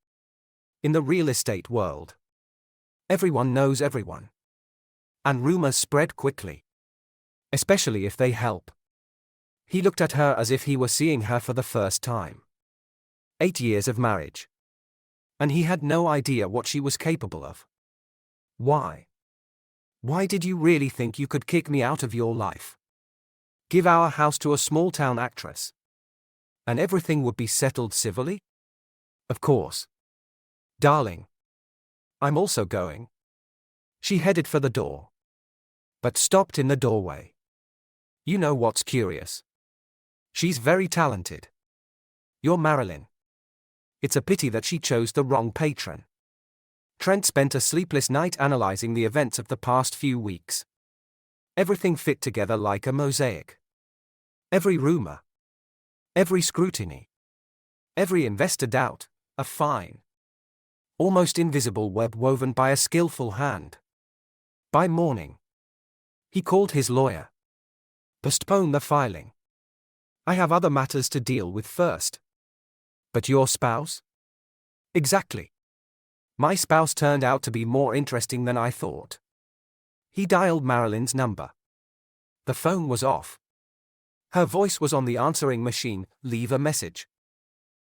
In the real estate world, everyone knows everyone. And rumors spread quickly. Especially if they help. He looked at her as if he were seeing her for the first time. 8 years of marriage. And he had no idea what she was capable of. Why? Why did you really think you could kick me out of your life? Give our house to a small-town actress? And everything would be settled civilly? Of course. Darling. I'm also going. She headed for the door, but stopped in the doorway. You know what's curious? She's very talented. You're Marilyn. It's a pity that she chose the wrong patron. Trent spent a sleepless night analyzing the events of the past few weeks. Everything fit together like a mosaic. Every rumor. Every scrutiny. Every investor doubt, a fine, almost invisible web woven by a skillful hand. By morning, he called his lawyer. Postpone the filing. I have other matters to deal with first. But your spouse? Exactly. My spouse turned out to be more interesting than I thought. He dialed Marilyn's number. The phone was off. Her voice was on the answering machine. Leave a message.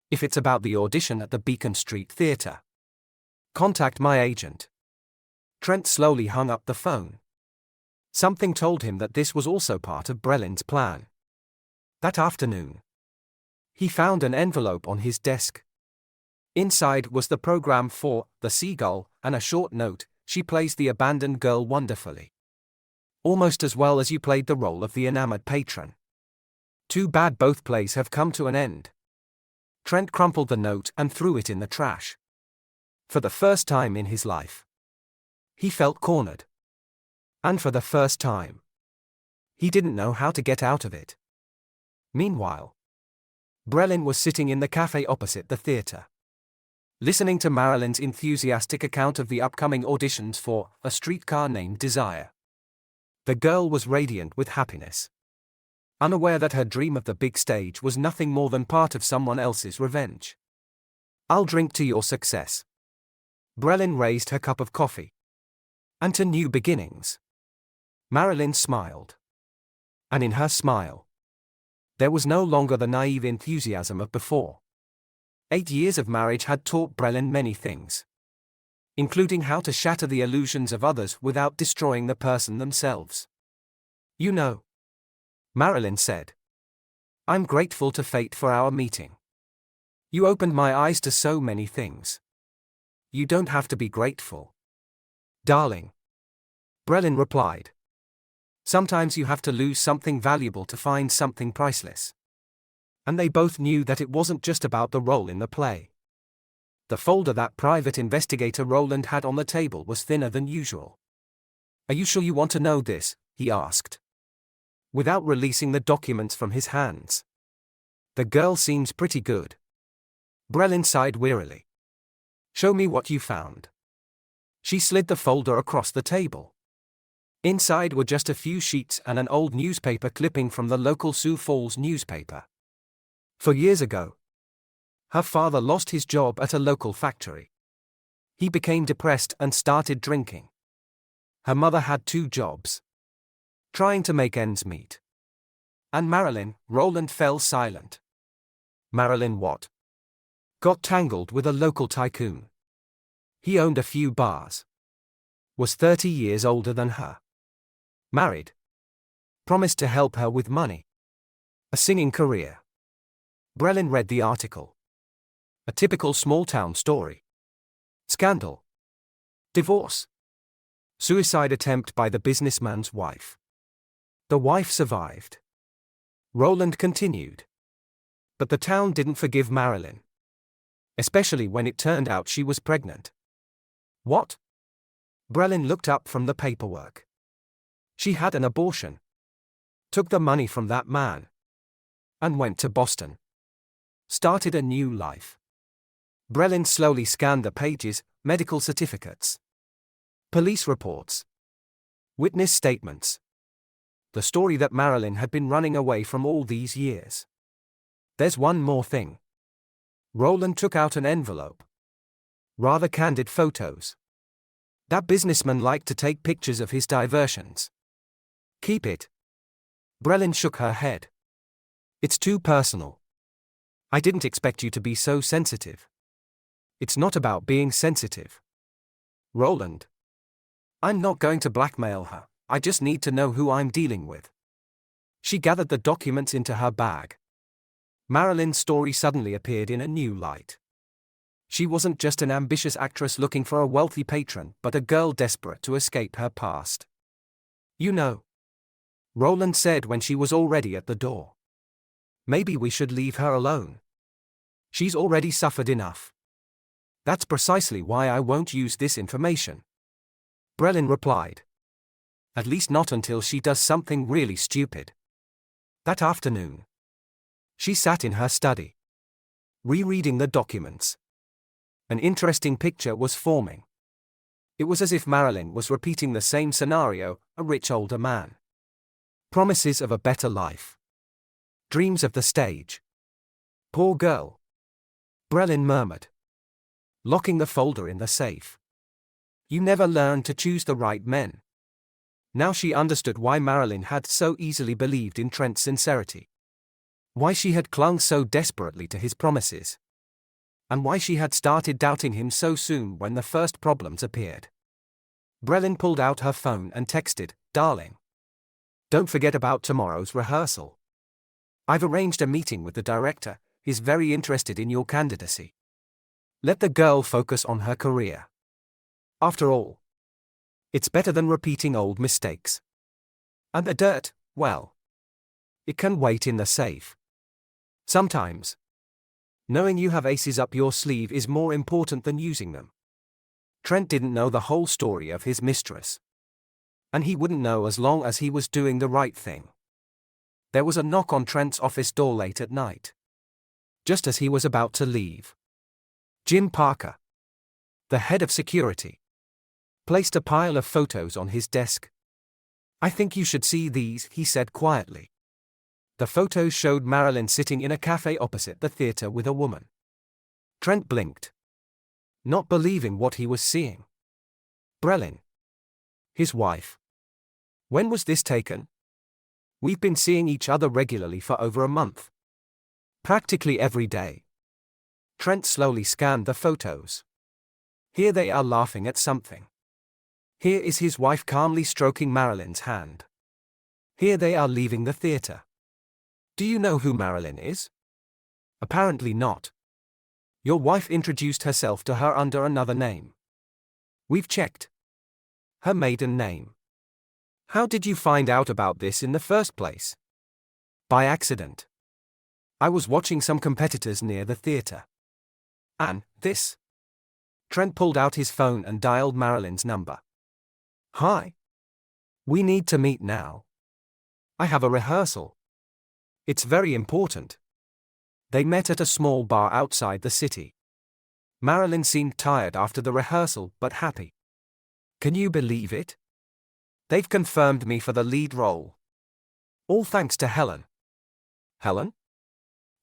If it's about the audition at the Beacon Street Theatre, contact my agent. Trent slowly hung up the phone. Something told him that this was also part of Brelin's plan. That afternoon, he found an envelope on his desk. Inside was the program for The Seagull and a short note. She plays the abandoned girl wonderfully. Almost as well as you played the role of the enamored patron. Too bad both plays have come to an end. Trent crumpled the note and threw it in the trash. For the first time in his life, he felt cornered. And for the first time, he didn't know how to get out of it. Meanwhile, Brelin was sitting in the cafe opposite the theatre, listening to Marilyn's enthusiastic account of the upcoming auditions for A Streetcar Named Desire. The girl was radiant with happiness, unaware that her dream of the big stage was nothing more than part of someone else's revenge. I'll drink to your success. Brelin raised her cup of coffee. And to new beginnings. Marilyn smiled. And in her smile, there was no longer the naive enthusiasm of before. 8 years of marriage had taught Brelin many things, including how to shatter the illusions of others without destroying the person themselves. You know, Marilyn said, I'm grateful to fate for our meeting. You opened my eyes to so many things. You don't have to be grateful, darling, Brelin replied. Sometimes you have to lose something valuable to find something priceless. And they both knew that it wasn't just about the role in the play. The folder that private investigator Roland had on the table was thinner than usual. Are you sure you want to know this? He asked, without releasing the documents from his hands. The girl seems pretty good. Brelin sighed wearily. Show me what you found. She slid the folder across the table. Inside were just a few sheets and an old newspaper clipping from the local Sioux Falls newspaper. 4 years ago, her father lost his job at a local factory. He became depressed and started drinking. Her mother had 2 jobs, trying to make ends meet. And Marilyn, Roland fell silent. Marilyn what? Got tangled with a local tycoon. He owned a few bars. Was 30 years older than her. Married. Promised to help her with money. A singing career. Brelin read the article. A typical small-town story. Scandal. Divorce. Suicide attempt by the businessman's wife. The wife survived. Roland continued. But the town didn't forgive Marilyn. Especially when it turned out she was pregnant. What? Brelin looked up from the paperwork. She had an abortion. Took the money from that man. And went to Boston. Started a new life. Brelin slowly scanned the pages, medical certificates. Police reports. Witness statements. The story that Marilyn had been running away from all these years. There's one more thing. Roland took out an envelope. Rather candid photos. That businessman liked to take pictures of his diversions. Keep it. Brelin shook her head. It's too personal. I didn't expect you to be so sensitive. It's not about being sensitive. Roland. I'm not going to blackmail her, I just need to know who I'm dealing with. She gathered the documents into her bag. Marilyn's story suddenly appeared in a new light. She wasn't just an ambitious actress looking for a wealthy patron, but a girl desperate to escape her past. You know, Roland said when she was already at the door. Maybe we should leave her alone. She's already suffered enough. That's precisely why I won't use this information. Brelin replied. At least not until she does something really stupid. That afternoon, she sat in her study, rereading the documents. An interesting picture was forming. It was as if Marilyn was repeating the same scenario, a rich older man. Promises of a better life. Dreams of the stage. Poor girl. Brelin murmured, locking the folder in the safe. You never learn to choose the right men. Now she understood why Marilyn had so easily believed in Trent's sincerity. Why she had clung so desperately to his promises. And why she had started doubting him so soon when the first problems appeared. Brelin pulled out her phone and texted, Darling. Don't forget about tomorrow's rehearsal. I've arranged a meeting with the director, he's very interested in your candidacy. Let the girl focus on her career. After all, it's better than repeating old mistakes. And the dirt, well, it can wait in the safe. Sometimes, knowing you have aces up your sleeve is more important than using them. Trent didn't know the whole story of his mistress. And he wouldn't know as long as he was doing the right thing. There was a knock on Trent's office door late at night. Just as he was about to leave. Jim Parker, the head of security, placed a pile of photos on his desk. I think you should see these, he said quietly. The photos showed Marilyn sitting in a cafe opposite the theater with a woman. Trent blinked, not believing what he was seeing. Brelin. His wife. When was this taken? We've been seeing each other regularly for over a month. Practically every day. Trent slowly scanned the photos. Here they are laughing at something. Here is his wife calmly stroking Marilyn's hand. Here they are leaving the theater. Do you know who Marilyn is? Apparently not. Your wife introduced herself to her under another name. We've checked. Her maiden name. How did you find out about this in the first place? By accident. I was watching some competitors near the theater. And this? Trent pulled out his phone and dialed Marilyn's number. Hi. We need to meet now. I have a rehearsal. It's very important. They met at a small bar outside the city. Marilyn seemed tired after the rehearsal but happy. Can you believe it? They've confirmed me for the lead role. All thanks to Helen. Helen?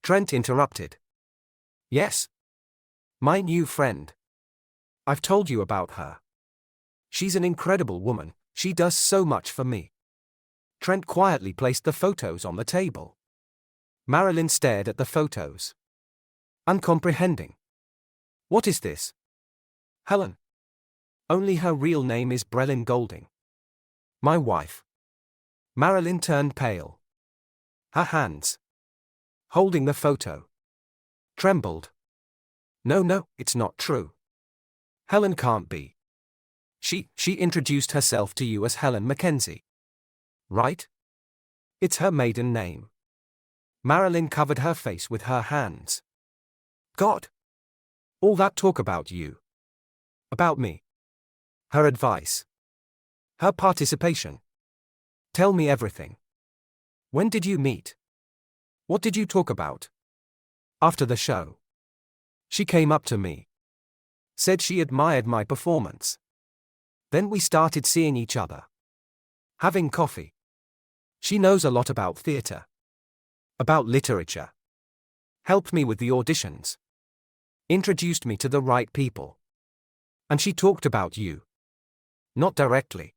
Trent interrupted. Yes. My new friend. I've told you about her. She's an incredible woman, she does so much for me. Trent quietly placed the photos on the table. Marilyn stared at the photos. Uncomprehending. What is this? Helen. Only her real name is Brelyn Golding. My wife. Marilyn turned pale. Her hands, holding the photo, trembled. No, it's not true. Helen can't be. She introduced herself to you as Helen Mackenzie. Right? It's her maiden name. Marilyn covered her face with her hands. God! All that talk about you. About me. Her advice. Her participation. Tell me everything. When did you meet? What did you talk about? After the show. She came up to me. Said she admired my performance. Then we started seeing each other. Having coffee. She knows a lot about theater. About literature. Helped me with the auditions. Introduced me to the right people. And she talked about you. Not directly.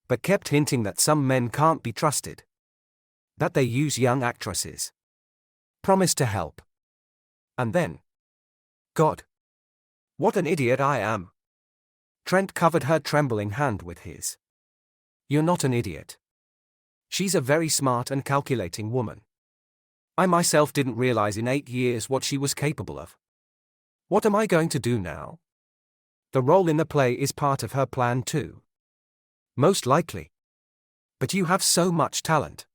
But kept hinting that some men can't be trusted. That they use young actresses. Promised to help. And then. God. What an idiot I am. Trent covered her trembling hand with his. You're not an idiot. She's a very smart and calculating woman. I myself didn't realize in 8 years what she was capable of. What am I going to do now? The role in the play is part of her plan too. Most likely. But you have so much talent.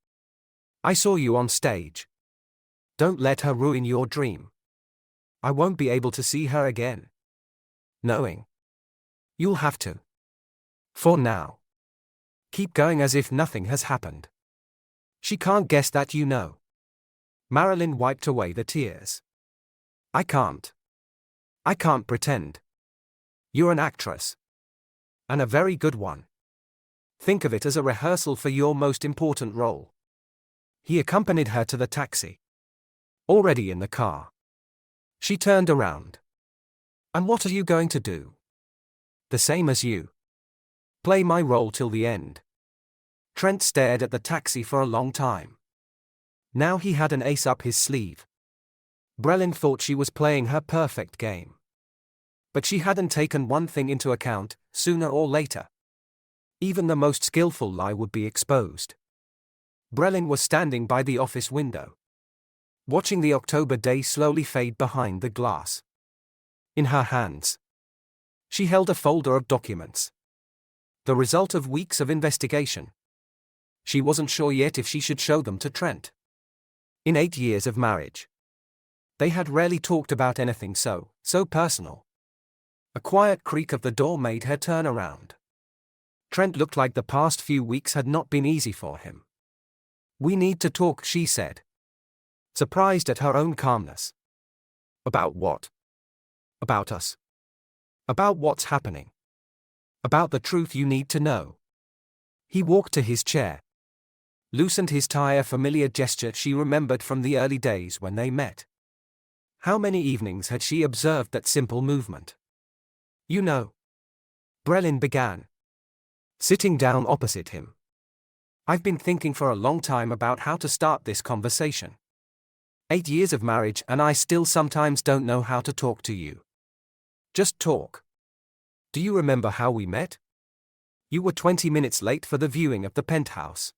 I saw you on stage. Don't let her ruin your dream. I won't be able to see her again. Knowing. You'll have to. For now. Keep going as if nothing has happened. She can't guess that you know. Marilyn wiped away the tears. I can't. I can't pretend. You're an actress. And a very good one. Think of it as a rehearsal for your most important role. He accompanied her to the taxi. Already in the car. She turned around. And what are you going to do? The same as you. Play my role till the end. Trent stared at the taxi for a long time. Now he had an ace up his sleeve. Brelyn thought she was playing her perfect game. But she hadn't taken one thing into account: sooner or later, even the most skillful lie would be exposed. Brelyn was standing by the office window, watching the October day slowly fade behind the glass. In her hands, she held a folder of documents. The result of weeks of investigation. She wasn't sure yet if she should show them to Trent. In 8 years of marriage, they had rarely talked about anything so personal. A quiet creak of the door made her turn around. Trent looked like the past few weeks had not been easy for him. We need to talk, she said. Surprised at her own calmness. About what? About us. About what's happening. About the truth you need to know. He walked to his chair. Loosened his tie, a familiar gesture she remembered from the early days when they met. How many evenings had she observed that simple movement? You know. Brelyn began. Sitting down opposite him. I've been thinking for a long time about how to start this conversation. 8 years of marriage and I still sometimes don't know how to talk to you. Just talk. Do you remember how we met? You were 20 minutes late for the viewing of the penthouse.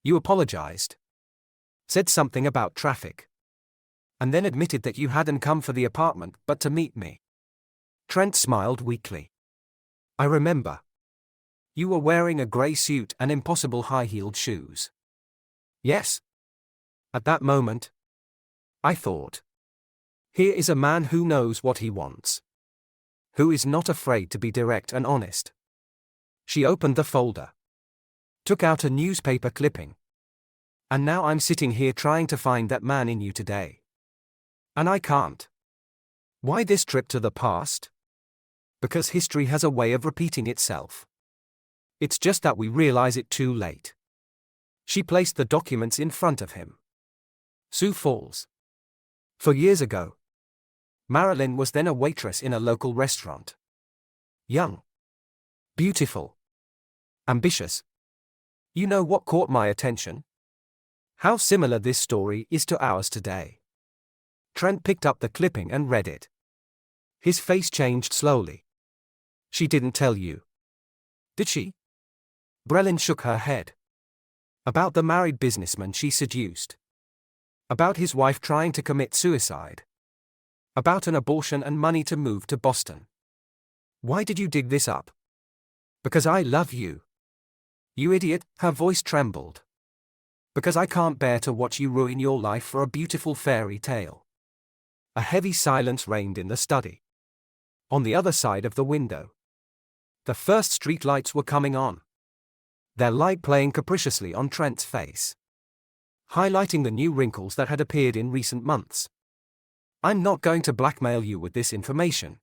You apologized. Said something about traffic. And then admitted that you hadn't come for the apartment but to meet me. Trent smiled weakly. I remember. You were wearing a grey suit and impossible high-heeled shoes. Yes. At that moment, I thought, here is a man who knows what he wants. Who is not afraid to be direct and honest. She opened the folder. Took out a newspaper clipping. And now I'm sitting here trying to find that man in you today. And I can't. Why this trip to the past? Because history has a way of repeating itself. It's just that we realize it too late. She placed the documents in front of him. Sioux Falls. 4 years ago. Marilyn was then a waitress in a local restaurant. Young. Beautiful. Ambitious. You know what caught my attention? How similar this story is to ours today. Trent picked up the clipping and read it. His face changed slowly. She didn't tell you. Did she? Brelin shook her head. About the married businessman she seduced. About his wife trying to commit suicide. About an abortion and money to move to Boston. Why did you dig this up? Because I love you. You idiot, her voice trembled. Because I can't bear to watch you ruin your life for a beautiful fairy tale. A heavy silence reigned in the study. On the other side of the window. The first street lights were coming on. Their light playing capriciously on Trent's face. Highlighting the new wrinkles that had appeared in recent months. I'm not going to blackmail you with this information.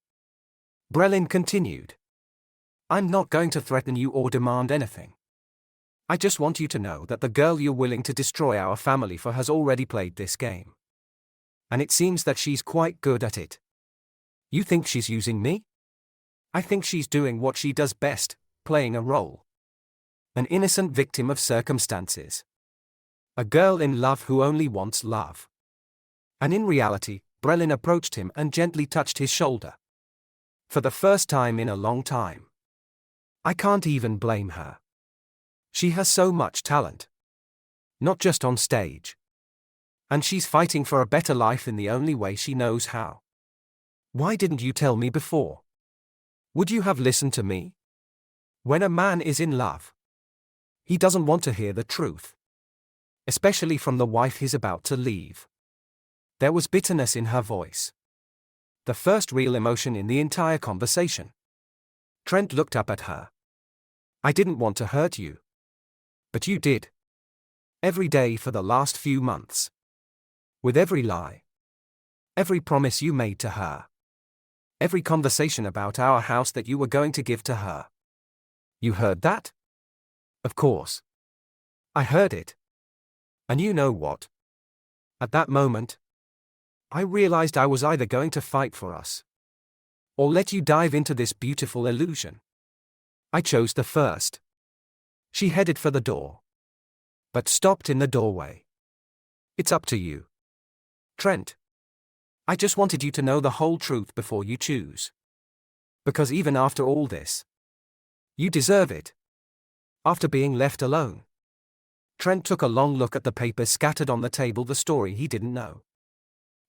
Brelin continued. I'm not going to threaten you or demand anything. I just want you to know that the girl you're willing to destroy our family for has already played this game. And it seems that she's quite good at it. You think she's using me? I think she's doing what she does best, playing a role. An innocent victim of circumstances. A girl in love who only wants love. And in reality, Brelin approached him and gently touched his shoulder. For the first time in a long time. I can't even blame her. She has so much talent. Not just on stage. And she's fighting for a better life in the only way she knows how. Why didn't you tell me before? Would you have listened to me? When a man is in love, he doesn't want to hear the truth. Especially from the wife he's about to leave. There was bitterness in her voice. The first real emotion in the entire conversation. Trent looked up at her. I didn't want to hurt you. But you did. Every day for the last few months. With every lie. Every promise you made to her. Every conversation about our house that you were going to give to her. You heard that? Of course. I heard it. And you know what? At that moment, I realized I was either going to fight for us, or let you dive into this beautiful illusion. I chose the first. She headed for the door, but stopped in the doorway. It's up to you. Trent. I just wanted you to know the whole truth before you choose. Because even after all this, you deserve it. After being left alone. Trent took a long look at the papers scattered on the table, the story he didn't know.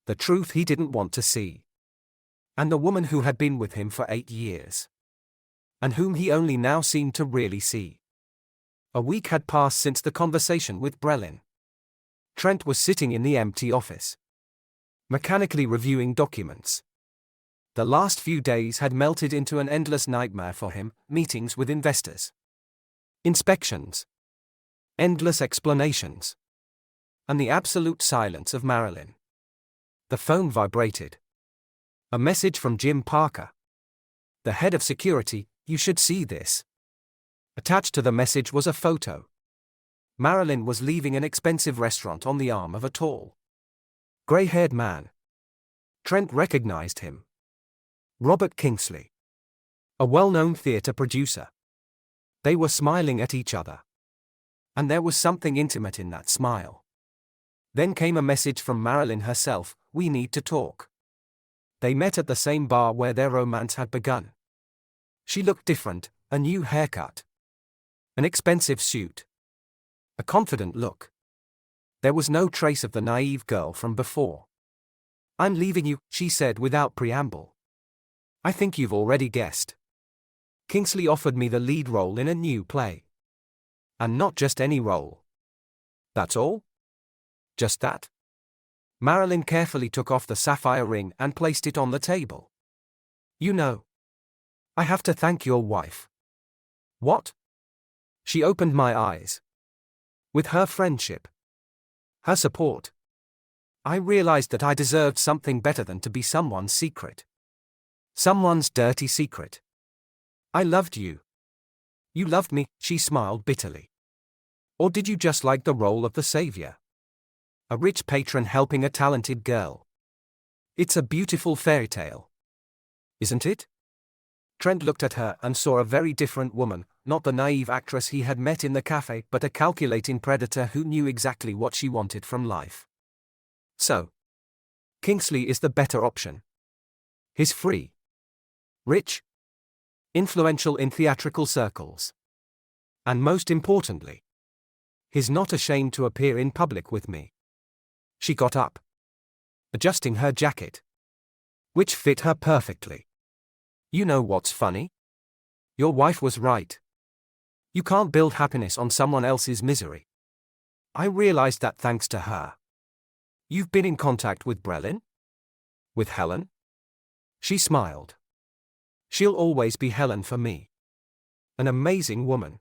The truth he didn't want to see. And the woman who had been with him for 8 years. And whom he only now seemed to really see. A week had passed since the conversation with Brelin. Trent was sitting in the empty office. Mechanically reviewing documents. The last few days had melted into an endless nightmare for him, meetings with investors. Inspections. Endless explanations. And the absolute silence of Marilyn. The phone vibrated. A message from Jim Parker. The head of security, you should see this. Attached to the message was a photo. Marilyn was leaving an expensive restaurant on the arm of a tall, grey-haired man. Trent recognized him. Robert Kingsley. A well-known theater producer. They were smiling at each other. And there was something intimate in that smile. Then came a message from Marilyn herself, "We need to talk." They met at the same bar where their romance had begun. She looked different, a new haircut, an expensive suit, a confident look. There was no trace of the naive girl from before. "I'm leaving you," she said without preamble. "I think you've already guessed. Kingsley offered me the lead role in a new play. And not just any role." "That's all?" "Just that." Marilyn carefully took off the sapphire ring and placed it on the table. "You know, I have to thank your wife." "What?" She opened my eyes. "With her friendship, her support, I realized that I deserved something better than to be someone's secret. Someone's dirty secret. I loved you. You loved me," she smiled bitterly. "Or did you just like the role of the savior? A rich patron helping a talented girl. It's a beautiful fairy tale. Isn't it?" Trent looked at her and saw a very different woman, not the naive actress he had met in the cafe, but a calculating predator who knew exactly what she wanted from life. So, Kingsley is the better option. He's free, rich, influential in theatrical circles. And most importantly, he's not ashamed to appear in public with me. She got up, adjusting her jacket, which fit her perfectly. "You know what's funny? Your wife was right. You can't build happiness on someone else's misery. I realized that thanks to her." "You've been in contact with Brelin? With Helen?" She smiled. "She'll always be Helen for me. An amazing woman.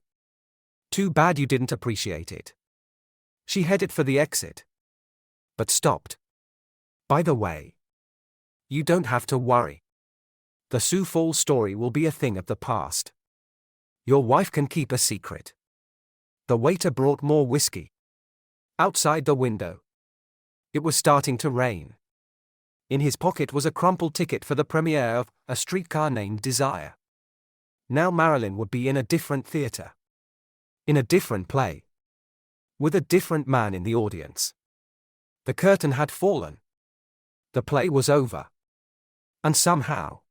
Too bad you didn't appreciate it." She headed for the exit, but stopped. "By the way, you don't have to worry. The Sioux Falls story will be a thing of the past. Your wife can keep a secret." The waiter brought more whiskey. Outside the window, it was starting to rain. In his pocket was a crumpled ticket for the premiere of A Streetcar Named Desire. Now Marilyn would be in a different theater, in a different play, with a different man in the audience. The curtain had fallen. The play was over. And somehow,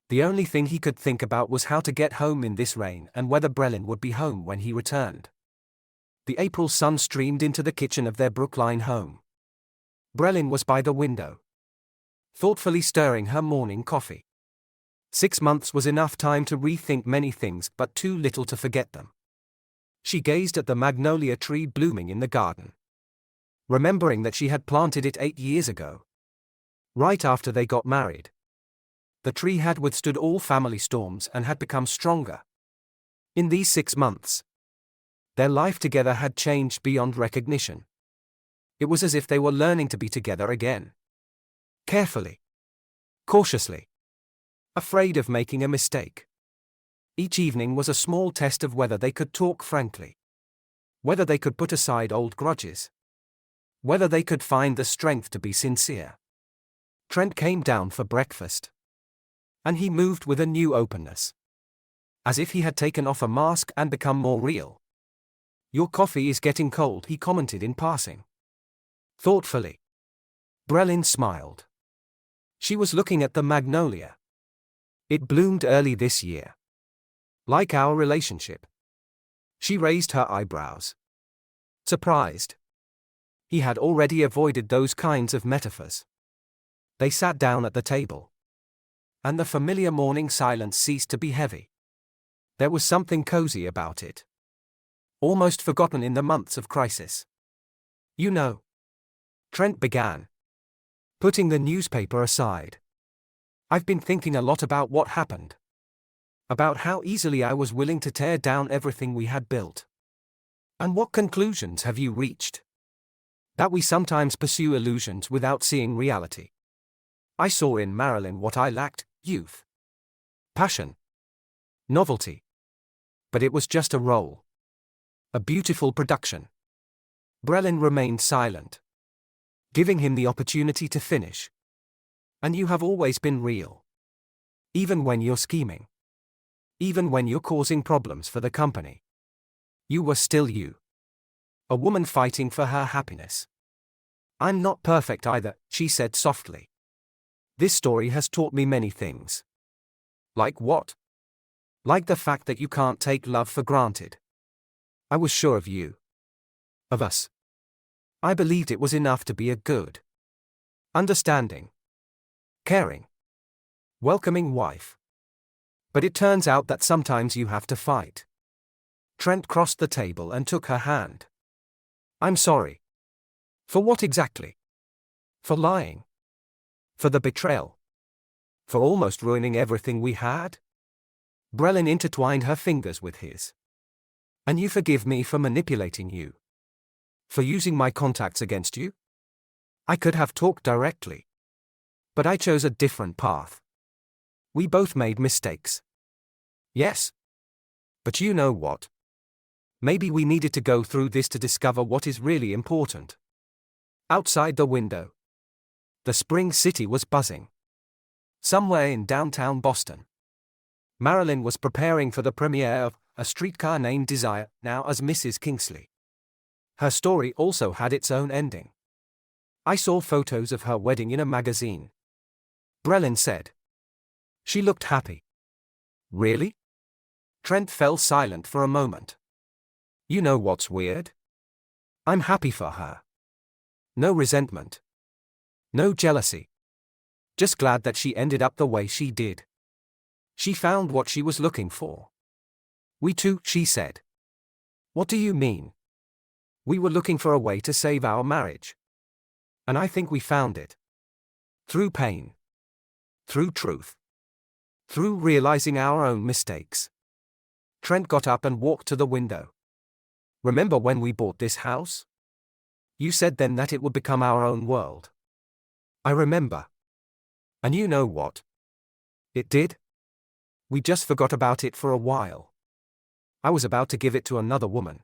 the only thing he could think about was how to get home in this rain and whether Brelin would be home when he returned. The April sun streamed into the kitchen of their Brookline home. Brelin was by the window, thoughtfully stirring her morning coffee. 6 months was enough time to rethink many things, but too little to forget them. She gazed at the magnolia tree blooming in the garden, remembering that she had planted it 8 years ago, right after they got married. The tree had withstood all family storms and had become stronger. In these 6 months, their life together had changed beyond recognition. It was as if they were learning to be together again. Carefully, cautiously, afraid of making a mistake. Each evening was a small test of whether they could talk frankly, whether they could put aside old grudges, whether they could find the strength to be sincere. Trent came down for breakfast, and he moved with a new openness, as if he had taken off a mask and become more real. "Your coffee is getting cold," he commented in passing, thoughtfully. Brelin smiled. She was looking at the magnolia. It bloomed early this year. Like our relationship. She raised her eyebrows, surprised. He had already avoided those kinds of metaphors. They sat down at the table, and the familiar morning silence ceased to be heavy. There was something cozy about it, almost forgotten in the months of crisis. "You know," Trent began, putting the newspaper aside, "I've been thinking a lot about what happened. About how easily I was willing to tear down everything we had built. And what conclusions have you reached? That we sometimes pursue illusions without seeing reality. I saw in Marilyn what I lacked: youth, passion, novelty. But it was just a role. A beautiful production." Brelin remained silent, giving him the opportunity to finish. "And you have always been real. Even when you're scheming. Even when you're causing problems for the company. You were still you. A woman fighting for her happiness. I'm not perfect either, she said softly. This story has taught me many things. Like what? Like the fact that you can't take love for granted. I was sure of you. Of us. I believed it was enough to be a good, understanding, caring, welcoming wife. But it turns out that sometimes you have to fight. Trent crossed the table and took her hand. I'm sorry. For what exactly? For lying. For the betrayal. For almost ruining everything we had? Brelin intertwined her fingers with his. And you forgive me for manipulating you? For using my contacts against you? I could have talked directly. But I chose a different path. We both made mistakes. Yes. But you know what? Maybe we needed to go through this to discover what is really important. Outside the window, the spring city was buzzing. Somewhere in downtown Boston, Marilyn was preparing for the premiere of A Streetcar Named Desire, now as Mrs. Kingsley. Her story also had its own ending. I saw photos of her wedding in a magazine. Brelin said. She looked happy. Really? Trent fell silent for a moment. You know what's weird? I'm happy for her. No resentment. No jealousy. Just glad that she ended up the way she did. She found what she was looking for. We too, she said. What do you mean? We were looking for a way to save our marriage. And I think we found it. Through pain. Through truth. Through realizing our own mistakes. Trent got up and walked to the window. Remember when we bought this house? You said then that it would become our own world. I remember. And you know what? It did. We just forgot about it for a while. I was about to give it to another woman.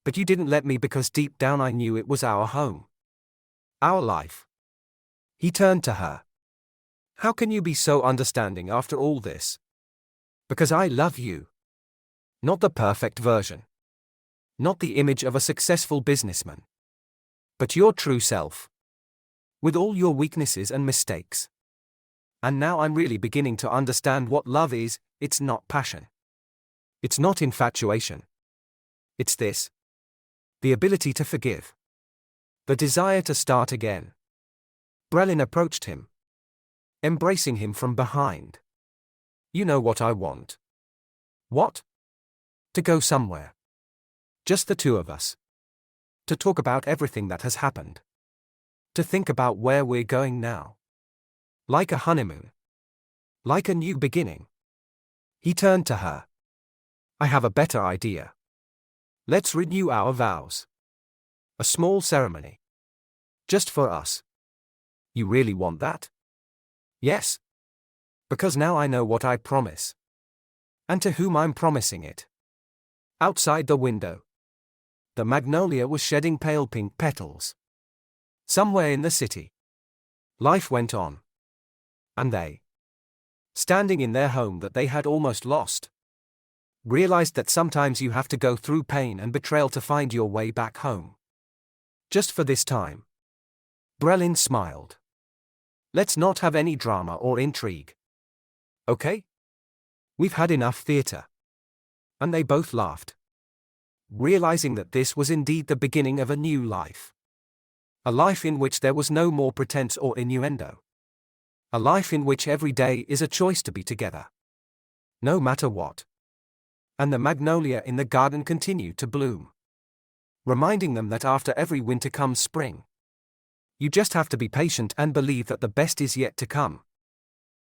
But you didn't let me because deep down I knew it was our home. Our life. He turned to her. How can you be so understanding after all this? Because I love you. Not the perfect version. Not the image of a successful businessman. But your true self. With all your weaknesses and mistakes. And now I'm really beginning to understand what love is. It's not passion. It's not infatuation. It's this. The ability to forgive. The desire to start again. Brelin approached him, embracing him from behind. You know what I want. What? To go somewhere. Just the two of us. To talk about everything that has happened. To think about where we're going now. Like a honeymoon. Like a new beginning. He turned to her. I have a better idea. Let's renew our vows. A small ceremony. Just for us. You really want that? Yes. Because now I know what I promise. And to whom I'm promising it. Outside the window. The magnolia was shedding pale pink petals. Somewhere in the city. Life went on. And they, standing in their home that they had almost lost, realized that sometimes you have to go through pain and betrayal to find your way back home. Just for this time. Brelin smiled. Let's not have any drama or intrigue. Okay? We've had enough theater. And they both laughed. Realizing that this was indeed the beginning of a new life. A life in which there was no more pretense or innuendo. A life in which every day is a choice to be together. No matter what. And the magnolia in the garden continued to bloom. Reminding them that after every winter comes spring. You just have to be patient and believe that the best is yet to come.